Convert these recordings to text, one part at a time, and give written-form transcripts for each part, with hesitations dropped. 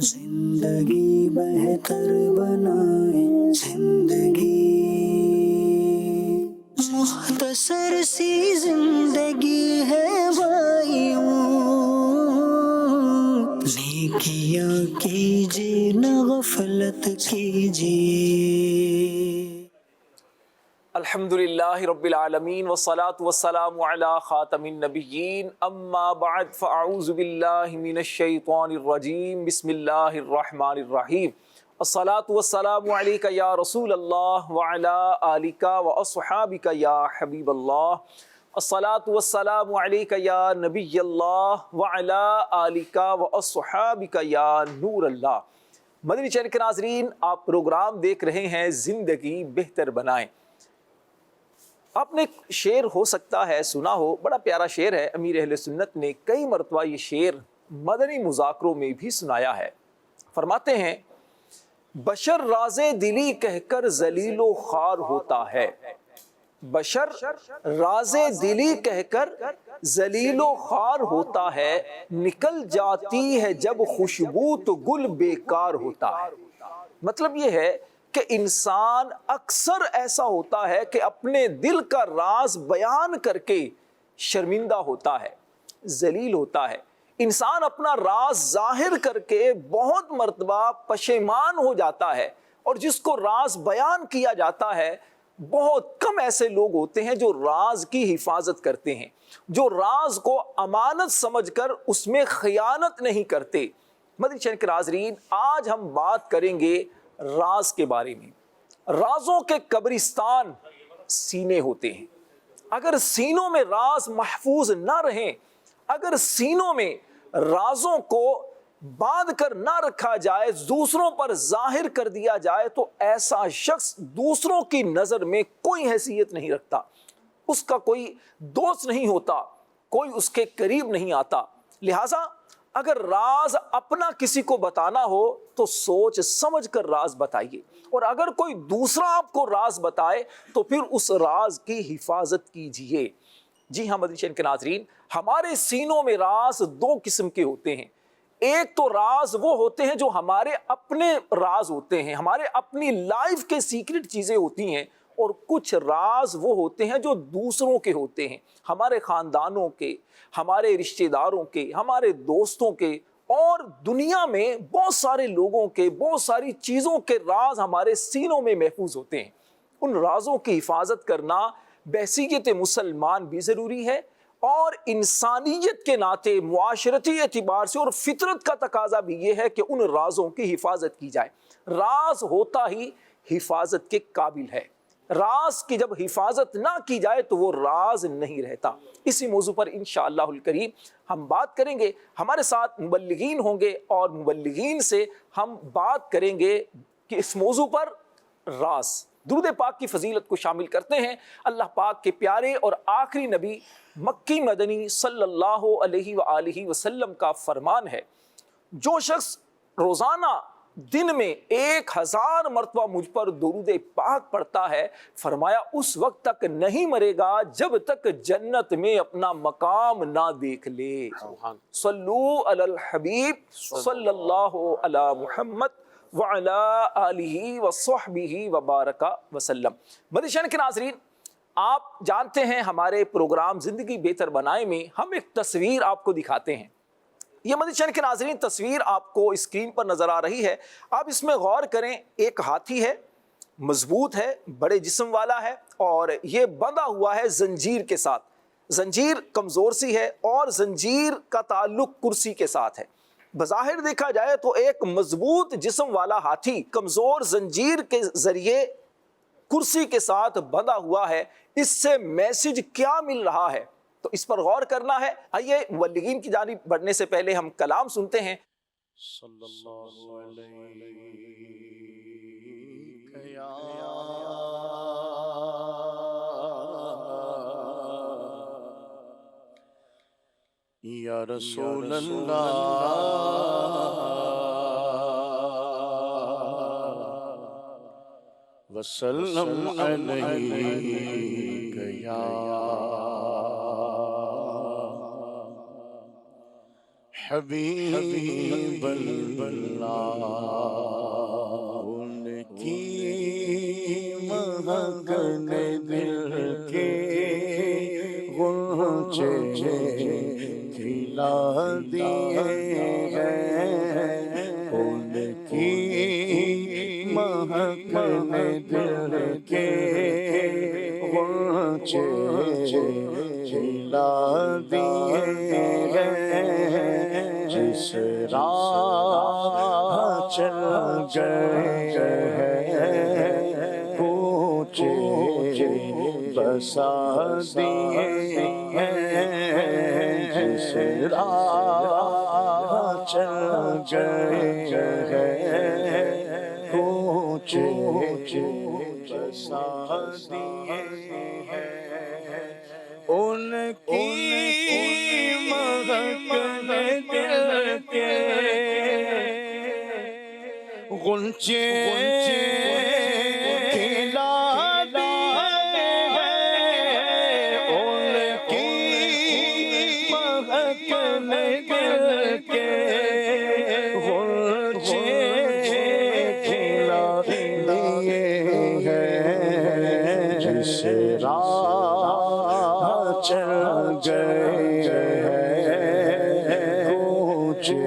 زندگی بہتر بنائے زندگی، مختصر سی زندگی ہے بھائیوں، نیکیاں کیجیے نہ غفلت کیجیے۔ الحمدللہ رب العالمین والصلاة والسلام علی خاتم النبیین، اما بعد فاعوذ باللہ من الشیطان الرجیم، بسم اللہ الرحمن الرحیم۔ الصلاة والسلام علیک یا رسول اللہ وعلی آلک واصحابک یا حبیب اللہ۔ الصلاة والسلام علیک یا نبی اللہ وعلی آلک واصحابک یا نور اللہ۔ مدنی چینل کے ناظرین، آپ پروگرام دیکھ رہے ہیں زندگی بہتر بنائیں۔ آپ نے ایک شعر ہو سکتا ہے سنا ہو، بڑا پیارا شعر ہے، امیر اہل سنت نے کئی مرتبہ یہ شعر مدنی مذاکروں میں بھی سنایا ہے۔ فرماتے ہیں، بشر راز دلی کہہ کر ذلیل و خوار ہوتا ہے، بشر راز دلی کہہ کر ذلیل و خوار ہوتا ہے، نکل جاتی ہے جب خوشبو تو گل بیکار ہوتا ہے۔ مطلب یہ ہے کہ انسان اکثر ایسا ہوتا ہے کہ اپنے دل کا راز بیان کر کے شرمندہ ہوتا ہے، ذلیل ہوتا ہے۔ انسان اپنا راز ظاہر کر کے بہت مرتبہ پشیمان ہو جاتا ہے، اور جس کو راز بیان کیا جاتا ہے، بہت کم ایسے لوگ ہوتے ہیں جو راز کی حفاظت کرتے ہیں، جو راز کو امانت سمجھ کر اس میں خیانت نہیں کرتے۔ مدنی چینل کے ناظرین، آج ہم بات کریں گے راز کے بارے میں۔ رازوں کے قبرستان سینے ہوتے ہیں۔ اگر سینوں میں راز محفوظ نہ رہیں، اگر سینوں میں رازوں کو باندھ کر نہ رکھا جائے، دوسروں پر ظاہر کر دیا جائے، تو ایسا شخص دوسروں کی نظر میں کوئی حیثیت نہیں رکھتا، اس کا کوئی دوست نہیں ہوتا، کوئی اس کے قریب نہیں آتا۔ لہٰذا اگر راز اپنا کسی کو بتانا ہو تو سوچ سمجھ کر راز بتائیے، اور اگر کوئی دوسرا آپ کو راز بتائے تو پھر اس راز کی حفاظت کیجیے۔ جی ہاں مدنی چینل کے ناظرین، ہمارے سینوں میں راز دو قسم کے ہوتے ہیں۔ ایک تو راز وہ ہوتے ہیں جو ہمارے اپنے راز ہوتے ہیں، ہمارے اپنی لائف کے سیکرٹ چیزیں ہوتی ہیں، اور کچھ راز وہ ہوتے ہیں جو دوسروں کے ہوتے ہیں، ہمارے خاندانوں کے، ہمارے رشتہ داروں کے، ہمارے دوستوں کے، اور دنیا میں بہت سارے لوگوں کے، بہت ساری چیزوں کے راز ہمارے سینوں میں محفوظ ہوتے ہیں۔ ان رازوں کی حفاظت کرنا بحیثیت مسلمان بھی ضروری ہے، اور انسانیت کے ناطے معاشرتی اعتبار سے اور فطرت کا تقاضا بھی یہ ہے کہ ان رازوں کی حفاظت کی جائے۔ راز ہوتا ہی حفاظت کے قابل ہے، راز کی جب حفاظت نہ کی جائے تو وہ راز نہیں رہتا۔ اسی موضوع پر انشاءاللہ الکریم ہم بات کریں گے، ہمارے ساتھ مبلغین ہوں گے، اور مبلغین سے ہم بات کریں گے کہ اس موضوع پر راز۔ درود پاک کی فضیلت کو شامل کرتے ہیں۔ اللہ پاک کے پیارے اور آخری نبی مکی مدنی صلی اللہ علیہ وآلہ وسلم کا فرمان ہے، جو شخص روزانہ دن میں 1000 مرتبہ مجھ پر درود پاک پڑھتا ہے، فرمایا اس وقت تک نہیں مرے گا جب تک جنت میں اپنا مقام نہ دیکھ لے۔ صلو علی الحبیب صلی اللہ علی محمد وعلی آلہ وصحبہ وبارک وسلم۔ مدنی چینل کے ناظرین، آپ جانتے ہیں ہمارے پروگرام زندگی بہتر بنائے میں ہم ایک تصویر آپ کو دکھاتے ہیں۔ یہ مدنی چینل کے ناظرین تصویر آپ کو اسکرین پر نظر آ رہی ہے، آپ اس میں غور کریں۔ ایک ہاتھی ہے، مضبوط ہے، بڑے جسم والا ہے، اور یہ بندھا ہوا ہے زنجیر کے ساتھ۔ زنجیر کمزور سی ہے، اور زنجیر کا تعلق کرسی کے ساتھ ہے۔ بظاہر دیکھا جائے تو ایک مضبوط جسم والا ہاتھی کمزور زنجیر کے ذریعے کرسی کے ساتھ بندھا ہوا ہے، اس سے میسج کیا مل رہا ہے؟ تو اس پر غور کرنا ہے۔ آئیے مبلغین کی جانب بڑھنے سے پہلے ہم کلام سنتے ہیں۔ صلی اللہ علیہ یا رسول اللہ وسلم علیہ یا حبیب اللہ ان کی مہکنے دل کے غنچے کھلا دیے ہیں ان کی مہکنے دل کے غنچے کھلا دیے ہیں جس راہ چل گئے ہیں کوچے بسا دیے ہیں جس راہ چل گئے ہیں کوچے بسا دیے ہیں ان کی مہکنے دل کے غنچے کھلا دیے ہیں ان کی مہکنے دل کے غنچے کھلا دیے ہیں جس راہ چل گئے ہیں کوچے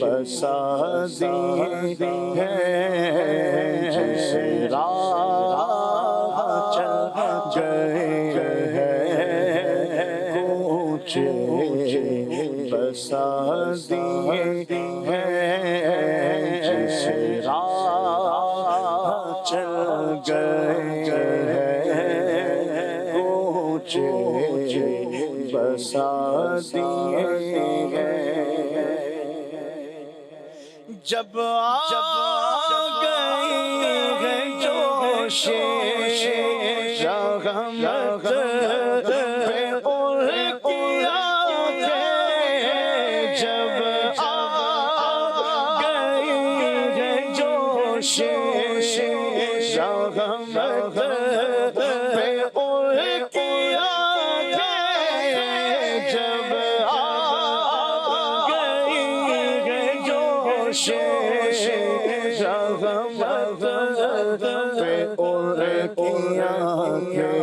بسا دیے ہیں جس راہ چل گئے ہیں کوچے بسا دیے ہیں جس راہ چل گئے ہیں کوچے بسا دیے ہیں جب گئی ہے جوش رحمت پہ ان کی آنکھیں جب گئی ہے جوش رحمت پہ ان کی آنکھیں جب گئی ہے جوش رحمت پہ ان کی آنکھیں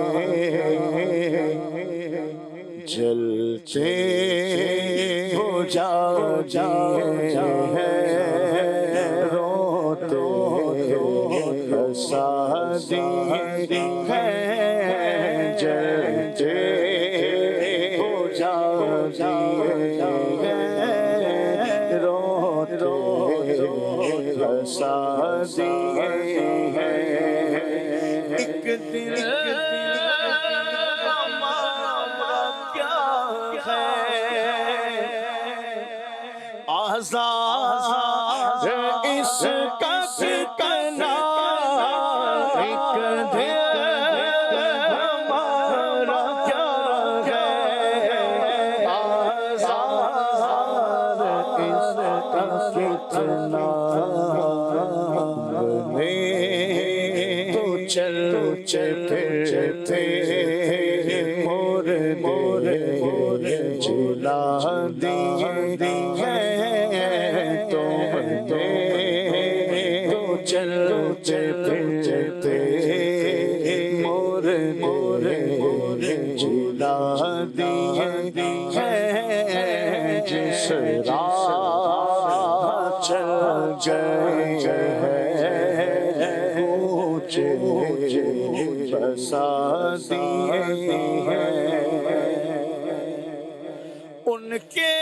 جلتے بجھا ہیں روتے ہنسا دیے ہیں جلتے بجھا ہیں روتے ہنسا دیے ہیں ایک دل آزاد اس کا ٹھکانا ایک دل ہمارا کیا ہے آزاد اس کا ٹھکانا بنے تو چلتے پھرتے مور جلا دیے ہیں تم نے تو چلتے پھرتے مور جلا دیے ہیں جس راہ چل گئے ہیں کوچے بسا دیے ہیں ان کے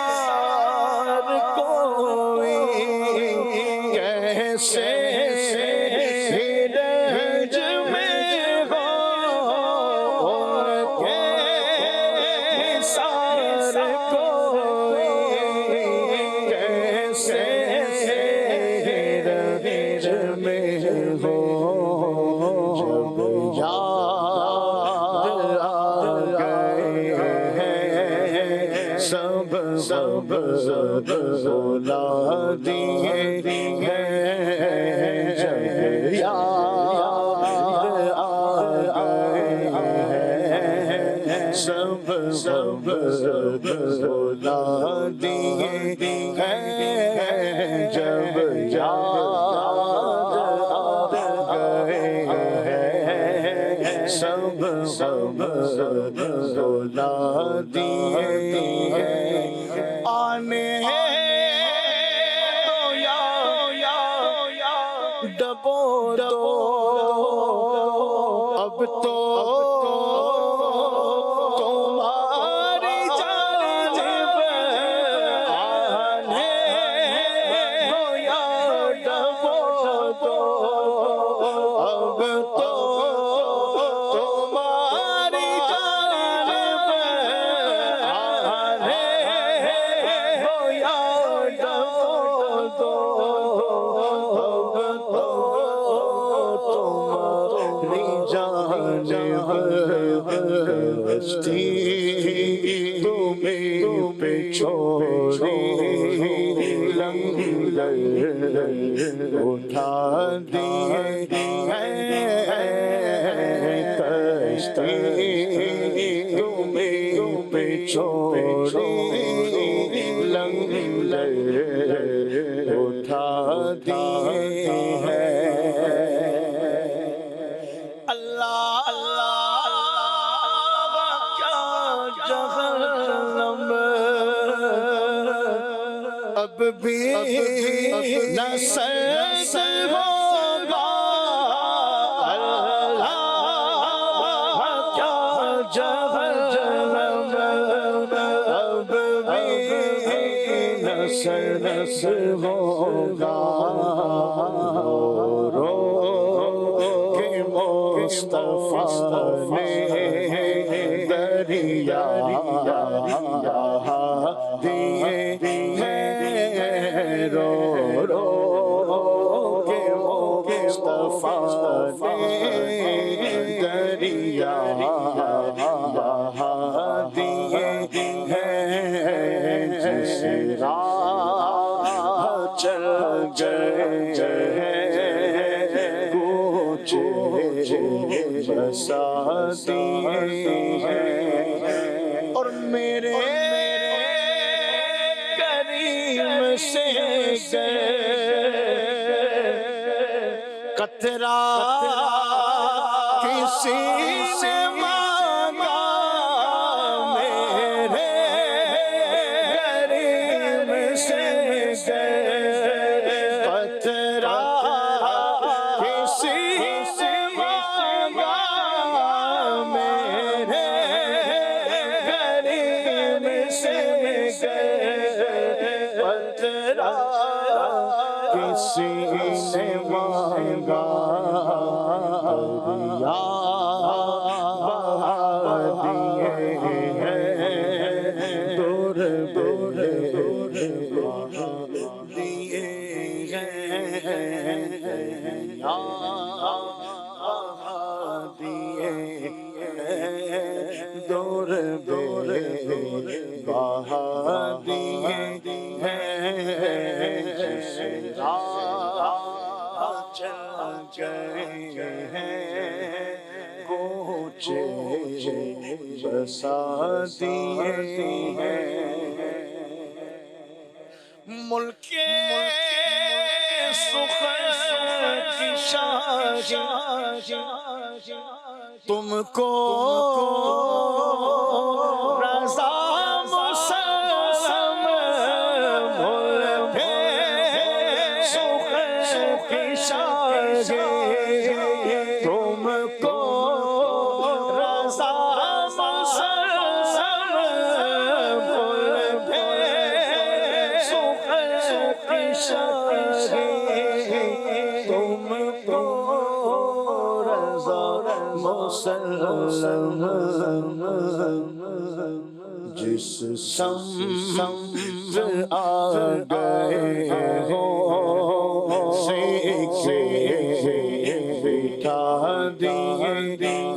نثار کوئی کیسے رنج میں ہو ان کے نثار کوئی کیسے رنج میں ہو جب سب بولا دیے ہیں جب یاد آ گئے ہیں سب غم بھلا دیے ہیں جب یاد گئے ہیں سب غم بھلا دیے ہیں آنے ڈبو دو اب تو تمہاری جانب آنے ہو یا ڈبو دو اب تو تمہاری جانب آنے ہو یا ڈبو دو تمہیں پہ چھوڑی لنگر اٹھا دیے کشتی تمہیں پہ چھوڑی لنگر اٹھا دیے اب بھی نہ سرد ہوگا اللہ کیا جہنم اب بھی نہ سرد ہوگا رو کہ مصطفیٰ نے دریا دیے رو رو کہ مصطفیٰ نے دریا دیے ہیں جس راہ چل گئے کوچے بسا دیے اور میرے سے قطرہ کسی سے مانگا میرے کریم سے قطرہ کسی سے مانگا میرے کریم سے کسی سے مانگا دریا بہا دیے ہیں دور دور دیے ہیں دریا بہا دیے ہیں دور دور بہا دیے گئے ہیں کوچے بسا دیے ہیں ملک سخن کی شاہی تم کو رضا مسلم ملک سخن کی شاہی تم کو رضا مسلم ملک سخن کی شاہی تم کو رضا مسلم جس سمت آ گئے ہو سیکھے بٹھا دیے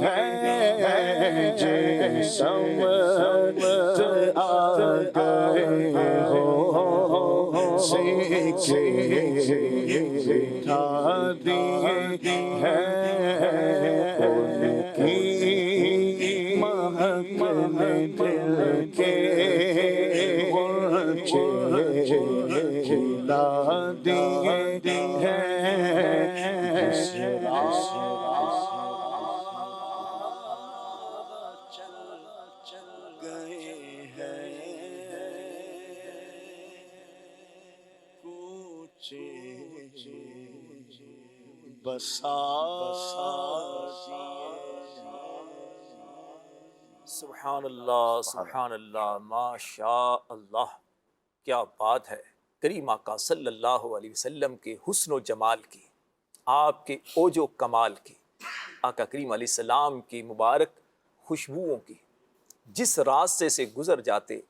ہیں جس سمت آ گئے ہو سیکھے بٹھا دیے ہیں ان کی مہک کھلا دیے ہیں سبحان اللہ، سبحان اللہ، ماشاء اللہ، کیا بات ہے۔ کریم آقا صلی اللہ علیہ وسلم کے حسن و جمال کی، آپ کے اوج و کمال کی، آقا کریم علیہ السلام کی مبارک خوشبوؤں کی، جس راستے سے گزر جاتے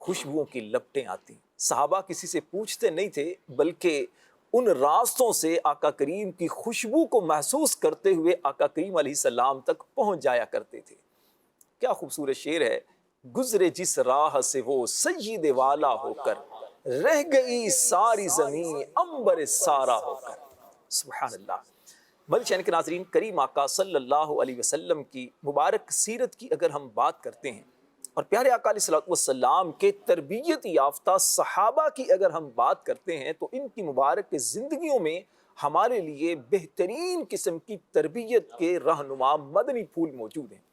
خوشبوؤں کی لپٹیں آتی۔ صحابہ کسی سے پوچھتے نہیں تھے، بلکہ ان راستوں سے آقا کریم کی خوشبو کو محسوس کرتے ہوئے آقا کریم علیہ السلام تک پہنچ جایا کرتے تھے۔ کیا خوبصورت شعر ہے، گزرے جس راہ سے وہ سید والا ہو کر، رہ گئی ساری زمین عنبر سارا ہو کر۔ سبحان اللہ۔ مدنی چینل کے ناظرین، کریم آقا صلی اللہ علیہ وسلم کی مبارک سیرت کی اگر ہم بات کرتے ہیں، اور پیارے آقا علیہ الصلوۃ والسلام کے تربیت یافتہ صحابہ کی اگر ہم بات کرتے ہیں، تو ان کی مبارک زندگیوں میں ہمارے لیے بہترین قسم کی تربیت کے رہنما مدنی پھول موجود ہیں۔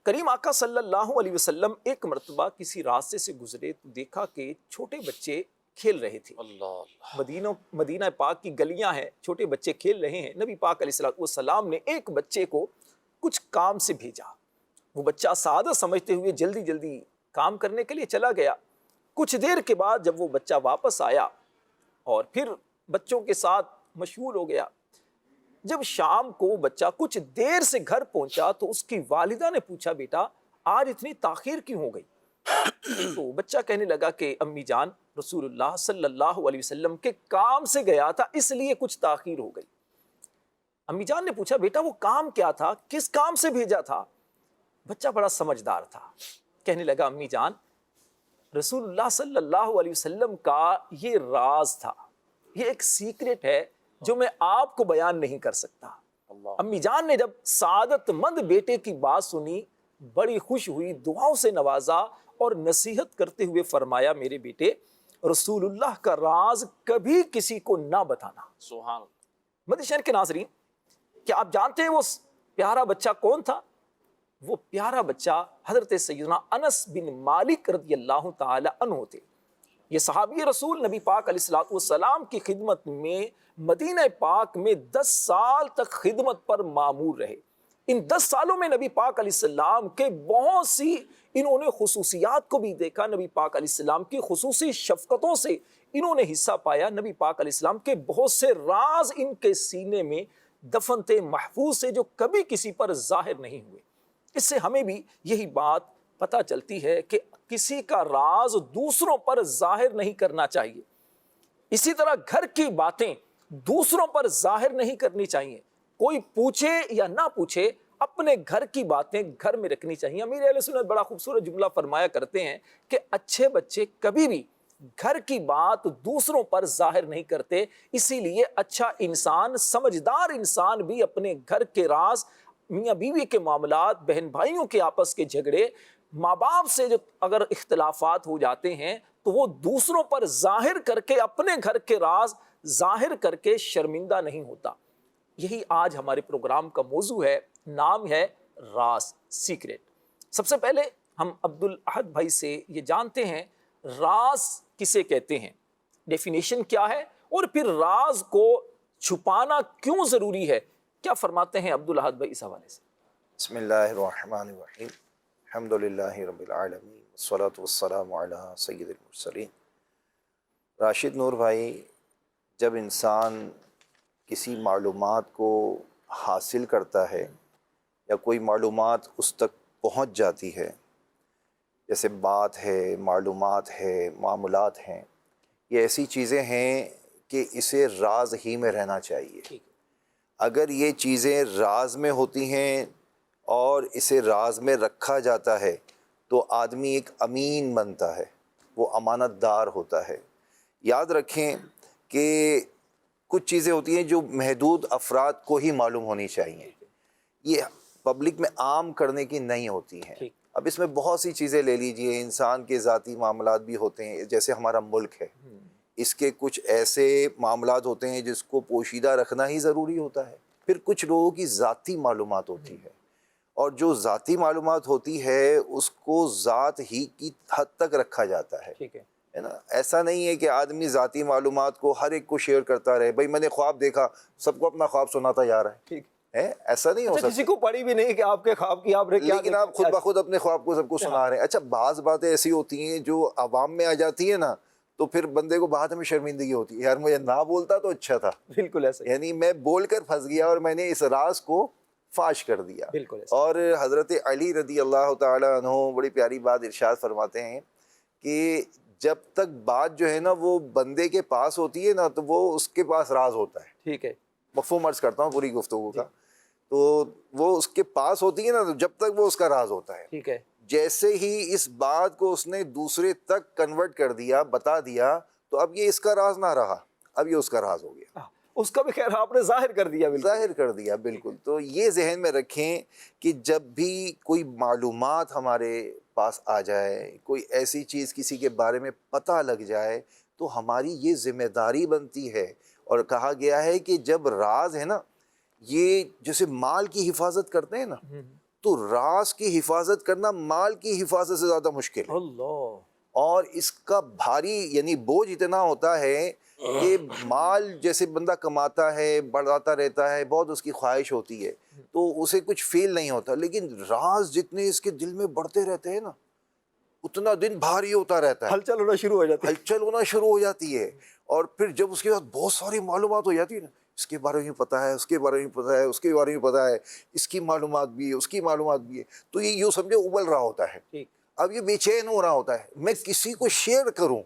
کریم آقا صلی اللہ علیہ وسلم ایک مرتبہ کسی راستے سے گزرے تو دیکھا کہ چھوٹے بچے کھیل رہے تھے۔ مدینہ پاک کی گلیاں ہیں، چھوٹے بچے کھیل رہے ہیں۔ نبی پاک علیہ الصلوۃ والسلام نے ایک بچے کو کچھ کام سے بھیجا۔ وہ بچہ سعادت سمجھتے ہوئے جلدی جلدی کام کرنے کے لیے چلا گیا۔ کچھ دیر کے بعد جب وہ بچہ واپس آیا اور پھر بچوں کے ساتھ مشغول ہو گیا، جب شام کو بچہ کچھ دیر سے گھر پہنچا تو اس کی والدہ نے پوچھا، بیٹا آج اتنی تاخیر کیوں ہو گئی؟ تو بچہ کہنے لگا کہ امی جان، رسول اللہ صلی اللہ علیہ وسلم کے کام سے گیا تھا، اس لیے کچھ تاخیر ہو گئی۔ امی جان نے پوچھا، بیٹا وہ کام کیا تھا، کس کام سے بھیجا تھا؟ بچہ بڑا سمجھدار تھا، کہنے لگا امی جان، رسول اللہ صلی اللہ علیہ وسلم کا یہ راز تھا، یہ ایک سیکرٹ ہے جو میں آپ کو بیان نہیں کر سکتا۔ امی جان نے جب سعادت مند بیٹے کی بات سنی، بڑی خوش ہوئی، دعاؤں سے نوازا اور نصیحت کرتے ہوئے فرمایا، میرے بیٹے، رسول اللہ کا راز کبھی کسی کو نہ بتانا۔ سبحان اللہ۔ مدنی چینل کے ناظرین، کیا آپ جانتے ہیں وہ پیارا بچہ کون تھا؟ وہ پیارا بچہ حضرت سیدنا انس بن مالک رضی اللہ تعالی عنہ تھے۔ یہ صحابی رسول نبی پاک علیہ الصلوۃ والسلام کی خدمت میں مدینہ پاک میں 10 سال تک خدمت پر مامور رہے۔ ان 10 سالوں میں نبی پاک علیہ السلام کے بہت سی انہوں نے خصوصیات کو بھی دیکھا، نبی پاک علیہ السلام کی خصوصی شفقتوں سے انہوں نے حصہ پایا، نبی پاک علیہ السلام کے بہت سے راز ان کے سینے میں دفن تھے، محفوظ سے، جو کبھی کسی پر ظاہر نہیں ہوئے۔ اس سے ہمیں بھی یہی بات پتہ چلتی ہے کہ کسی کا راز دوسروں پر ظاہر نہیں کرنا چاہیے۔ اسی طرح گھر کی باتیں دوسروں پر ظاہر نہیں کرنی چاہیے۔ کوئی پوچھے یا نہ پوچھے، اپنے گھر کی باتیں گھر میں رکھنی چاہیے۔ امیر اہل سنت بڑا خوبصورت جملہ فرمایا کرتے ہیں کہ اچھے بچے کبھی بھی گھر کی بات دوسروں پر ظاہر نہیں کرتے۔ اسی لیے اچھا انسان، سمجھدار انسان بھی اپنے گھر کے راز، میاں بیوی کے معاملات، بہن بھائیوں کے آپس کے جھگڑے، ماں باپ سے جو اگر اختلافات ہو جاتے ہیں تو وہ دوسروں پر ظاہر کر کے، اپنے گھر کے راز ظاہر کر کے شرمندہ نہیں ہوتا۔ یہی آج ہمارے پروگرام کا موضوع ہے، نام ہے راز، سیکریٹ۔ سب سے پہلے ہم عبدالاحد بھائی سے یہ جانتے ہیں راز کسے کہتے ہیں، ڈیفینیشن کیا ہے، اور پھر راز کو چھپانا کیوں ضروری ہے، کیا فرماتے ہیں عبدالاحد بھائی اس حوالے سے؟ بسم اللہ الرحمن الرحیم، الحمدللہ رب العالمین، والصلاة والسلام علی سید المرسلین۔ راشد نور بھائی، جب انسان کسی معلومات کو حاصل کرتا ہے یا کوئی معلومات اس تک پہنچ جاتی ہے، جیسے بات ہے، معلومات ہے، معاملات ہیں، یہ ایسی چیزیں ہیں کہ اسے راز ہی میں رہنا چاہیے۔ اگر یہ چیزیں راز میں ہوتی ہیں اور اسے راز میں رکھا جاتا ہے تو آدمی ایک امین بنتا ہے، وہ امانت دار ہوتا ہے۔ یاد رکھیں کہ کچھ چیزیں ہوتی ہیں جو محدود افراد کو ہی معلوم ہونی چاہیے، یہ پبلک میں عام کرنے کی نہیں ہوتی ہیں۔ اب اس میں بہت سی چیزیں لے لیجئے، انسان کے ذاتی معاملات بھی ہوتے ہیں، جیسے ہمارا ملک ہے، اس کے کچھ ایسے معاملات ہوتے ہیں جس کو پوشیدہ رکھنا ہی ضروری ہوتا ہے، پھر کچھ لوگوں کی ذاتی معلومات ہوتی ہے، اور جو ذاتی معلومات ہوتی ہے اس کو ذات ہی کی حد تک رکھا جاتا ہے، ٹھیک ہے نا؟ ایسا نہیں ہے کہ آدمی ذاتی معلومات کو ہر ایک کو شیئر کرتا رہے، بھائی میں نے خواب دیکھا، سب کو اپنا خواب سناتا جا رہا ٹھیک ہے، ایسا نہیں ہو اچھا، سکتا، کسی کو پڑھی بھی نہیں کہ آپ کے خواب کی آپ نے کیا لیکن دیکھا، آپ خود بخود اپنے خواب کو سب کو سنا رہے ہیں۔ اچھا، بعض باتیں ایسی ہوتی ہیں جو عوام میں آ جاتی ہیں نا، تو پھر بندے کو بعد میں شرمندگی ہوتی ہے، یار مجھے نہ بولتا تو اچھا تھا، بالکل ایسا ہی، یعنی میں بول کر پھنس گیا اور میں نے اس راز کو فاش کر دیا۔ بالکل ایسا، اور حضرت علی رضی اللہ تعالیٰ عنہ بڑی پیاری بات ارشاد فرماتے ہیں کہ جب تک بات جو ہے نا وہ بندے کے پاس ہوتی ہے نا تو وہ اس کے پاس راز ہوتا ہے، ٹھیک ہے، مفہوم عرض کرتا ہوں پوری گفتگو کا، تو وہ اس کے پاس ہوتی ہے نا تو جب تک وہ اس کا راز ہوتا ہے، ٹھیک ہے، جیسے ہی اس بات کو اس نے دوسرے تک کنورٹ کر دیا، بتا دیا، تو اب یہ اس کا راز نہ رہا، اب یہ اس کا راز ہو گیا، اس کا بھی خیر آپ نے ظاہر کر دیا، بالکل ظاہر کر دیا، بالکل۔ تو یہ ذہن میں رکھیں کہ جب بھی کوئی معلومات ہمارے پاس آ جائے، کوئی ایسی چیز کسی کے بارے میں پتہ لگ جائے، تو ہماری یہ ذمہ داری بنتی ہے، اور کہا گیا ہے کہ جب راز ہے نا، یہ جیسے مال کی حفاظت کرتے ہیں نا، تو راز کی حفاظت کرنا مال کی حفاظت سے زیادہ مشکل ہے، اللہ، اور اس کا بھاری یعنی بوجھ اتنا ہوتا ہے کہ مال جیسے بندہ کماتا ہے، بڑھاتا رہتا ہے، بہت اس کی خواہش ہوتی ہے تو اسے کچھ فیل نہیں ہوتا، لیکن راز جتنے اس کے دل میں بڑھتے رہتے ہیں نا، اتنا دن بھاری ہوتا رہتا ہے، ہلچل ہونا شروع ہو جاتی ہے، ہلچل ہونا شروع ہو جاتی ہے، اور پھر جب اس کے بعد بہت ساری معلومات ہو جاتی ہے نا، اس کے بارے میں پتہ ہے، اس کے بارے میں پتہ ہے، اس کے بارے میں پتہ ہے، اس کی معلومات بھی ہے، اس کی معلومات بھی ہے، تو یہ یوں سمجھے ابل رہا ہوتا ہے، ٹھیک، اب یہ بے چین ہو رہا ہوتا ہے، میں کسی کو شیئر کروں،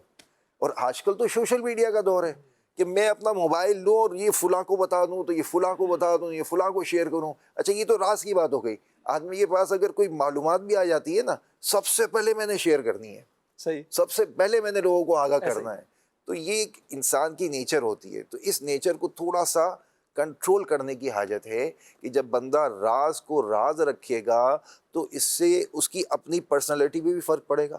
اور آج کل تو سوشل میڈیا کا دور ہے کہ میں اپنا موبائل لوں اور یہ فلاں کو بتا دوں، تو یہ فلاں کو بتا دوں، یہ فلاں کو شیئر کروں، اچھا یہ تو راز کی بات ہو گئی، آدمی کے پاس اگر کوئی معلومات بھی آ جاتی ہے نا، سب سے پہلے میں نے شیئر کرنی ہے، صحیح، سب سے پہلے میں نے لوگوں کو آگاہ ایسے کرنا ہے، تو یہ ایک انسان کی نیچر ہوتی ہے، تو اس نیچر کو تھوڑا سا کنٹرول کرنے کی حاجت ہے کہ جب بندہ راز کو راز رکھے گا تو اس سے اس کی اپنی پرسنالٹی پہ بھی فرق پڑے گا،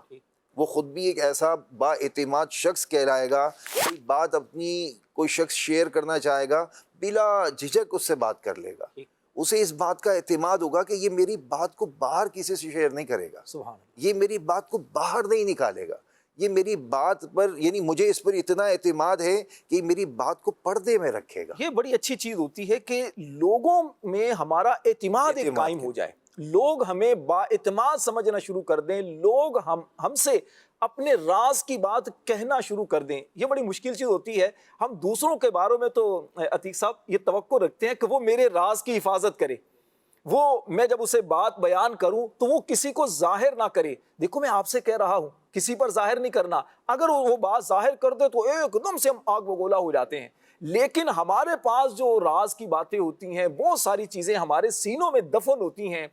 وہ خود بھی ایک ایسا با اعتماد شخص کہلائے گا، کوئی بات اپنی کوئی شخص شیئر کرنا چاہے گا بلا جھجک اس سے بات کر لے گا، اسے اس بات کا اعتماد ہوگا کہ یہ میری بات کو باہر کسی سے شیئر نہیں کرے گا، سبحان اللہ، یہ میری بات کو باہر نہیں نکالے گا، یہ میری بات پر یعنی مجھے اس پر اتنا اعتماد ہے کہ یہ میری بات کو پردے میں رکھے گا۔ یہ بڑی اچھی چیز ہوتی ہے کہ لوگوں میں ہمارا اعتماد ایک قائم ہو جائے، لوگ ہمیں با اعتماد سمجھنا شروع کر دیں، لوگ ہم سے اپنے راز کی بات کہنا شروع کر دیں، یہ بڑی مشکل چیز ہوتی ہے۔ ہم دوسروں کے بارے میں تو عتیق صاحب یہ توقع رکھتے ہیں کہ وہ میرے راز کی حفاظت کرے، وہ میں جب اسے بات بیان کروں تو وہ کسی کو ظاہر نہ کرے، دیکھو میں آپ سے کہہ رہا ہوں کسی پر ظاہر نہیں کرنا، اگر وہ بات ظاہر کر دے تو ایک دم سے ہم آگ بگولا ہو جاتے ہیں، لیکن ہمارے پاس جو راز کی باتیں ہوتی ہیں، بہت ساری چیزیں ہمارے سینوں میں دفن ہوتی ہیں،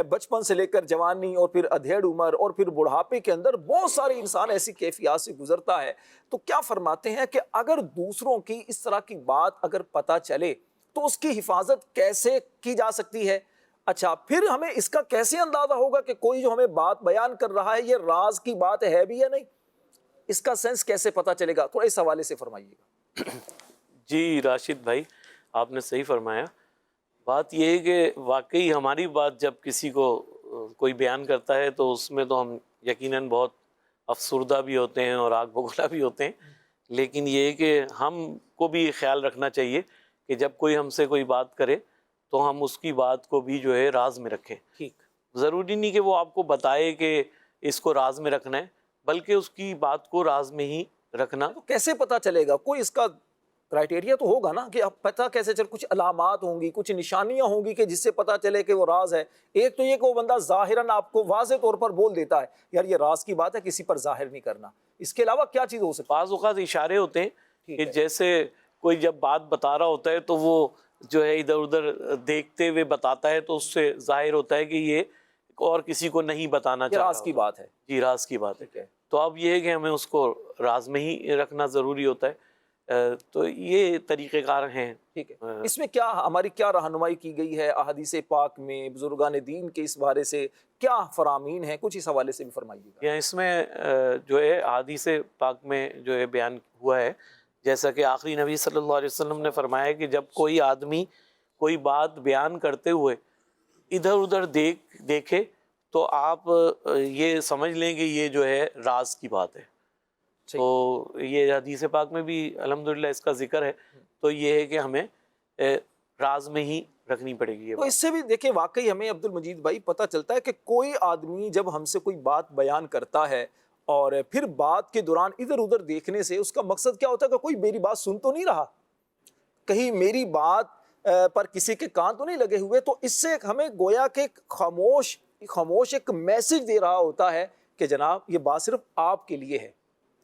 بچپن سے لے کر جوانی اور پھر ادھیڑ عمر اور پھر بڑھاپے کے اندر بہت سارے انسان ایسی کیفیات سے گزرتا ہے، تو کیا فرماتے ہیں کہ اگر دوسروں کی اس طرح کی بات اگر پتہ چلے تو اس کی حفاظت کیسے کی جا سکتی ہے؟ اچھا، پھر ہمیں اس کا کیسے اندازہ ہوگا کہ کوئی جو ہمیں بات بیان کر رہا ہے یہ راز کی بات ہے بھی یا نہیں؟ اس کا سینس کیسے پتہ چلے گا؟ تھوڑا اس حوالے سے فرمائیے گا۔ جی راشد بھائی، آپ نے صحیح فرمایا۔ بات یہ ہے کہ واقعی ہماری بات جب کسی کو کوئی بیان کرتا ہے تو اس میں تو ہم یقیناً بہت افسردہ بھی ہوتے ہیں اور آگ بگولا بھی ہوتے ہیں، لیکن یہ ہے کہ ہم کو بھی خیال رکھنا چاہیے کہ جب کوئی ہم سے کوئی بات کرے تو ہم اس کی بات کو بھی جو ہے راز میں رکھیں۔ ٹھیک، ضروری نہیں کہ وہ آپ کو بتائے کہ اس کو راز میں رکھنا ہے، بلکہ اس کی بات کو راز میں ہی رکھنا۔ تو کیسے پتہ چلے گا؟ کوئی اس کا کرائٹیریا تو ہوگا نا کہ اب پتہ کیسے چل، کچھ علامات ہوں گی، کچھ نشانیاں ہوں گی کہ جس سے پتہ چلے کہ وہ راز ہے۔ ایک تو یہ کہ وہ بندہ ظاہراً آپ کو واضح طور پر بول دیتا ہے یار یہ راز کی بات ہے، کسی پر ظاہر نہیں کرنا، اس کے علاوہ کیا چیز ہو سکتی بعض اوقات اشارے ہوتے ہیں کہ ہے؟ جیسے کوئی جب بات بتا رہا ہوتا ہے تو وہ جو ہے ادھر ادھر دیکھتے ہوئے بتاتا ہے، تو اس سے ظاہر ہوتا ہے کہ یہ اور کسی کو نہیں بتانا یہ چاہ رہا راز کی ہوتا۔ بات ہے، جی راز کی بات ہے۔ ٹھیک ہے، تو اب یہ ہے کہ ہمیں اس کو راز میں ہی رکھنا ضروری ہوتا ہے، تو یہ طریقہ کار ہیں. ٹھیک ہے، اس میں کیا ہماری کیا رہنمائی کی گئی ہے احادیث پاک میں، بزرگان دین کے اس بارے سے کیا فرامین ہیں، کچھ اس حوالے سے بھی فرمائیے گا. یا اس میں جو ہے احادیث پاک میں جو ہے بیان ہوا ہے، جیسا کہ آخری نبی صلی اللہ علیہ وسلم نے فرمایا کہ جب کوئی آدمی کوئی بات بیان کرتے ہوئے ادھر ادھر دیکھے تو آپ یہ سمجھ لیں کہ یہ جو ہے راز کی بات ہے. تو یہ حدیث پاک میں بھی الحمدللہ اس کا ذکر ہے. تو یہ ہے کہ ہمیں راز میں ہی رکھنی پڑے گی. تو اس سے بھی دیکھیں واقعی ہمیں عبد المجید بھائی پتہ چلتا ہے کہ کوئی آدمی جب ہم سے کوئی بات بیان کرتا ہے اور پھر بات کے دوران ادھر ادھر دیکھنے سے اس کا مقصد کیا ہوتا ہے کہ کوئی میری بات سن تو نہیں رہا، کہیں میری بات پر کسی کے کان تو نہیں لگے ہوئے. تو اس سے ہمیں گویا کہ خاموش ایک میسج دے رہا ہوتا ہے کہ جناب یہ بات صرف آپ کے لیے ہے،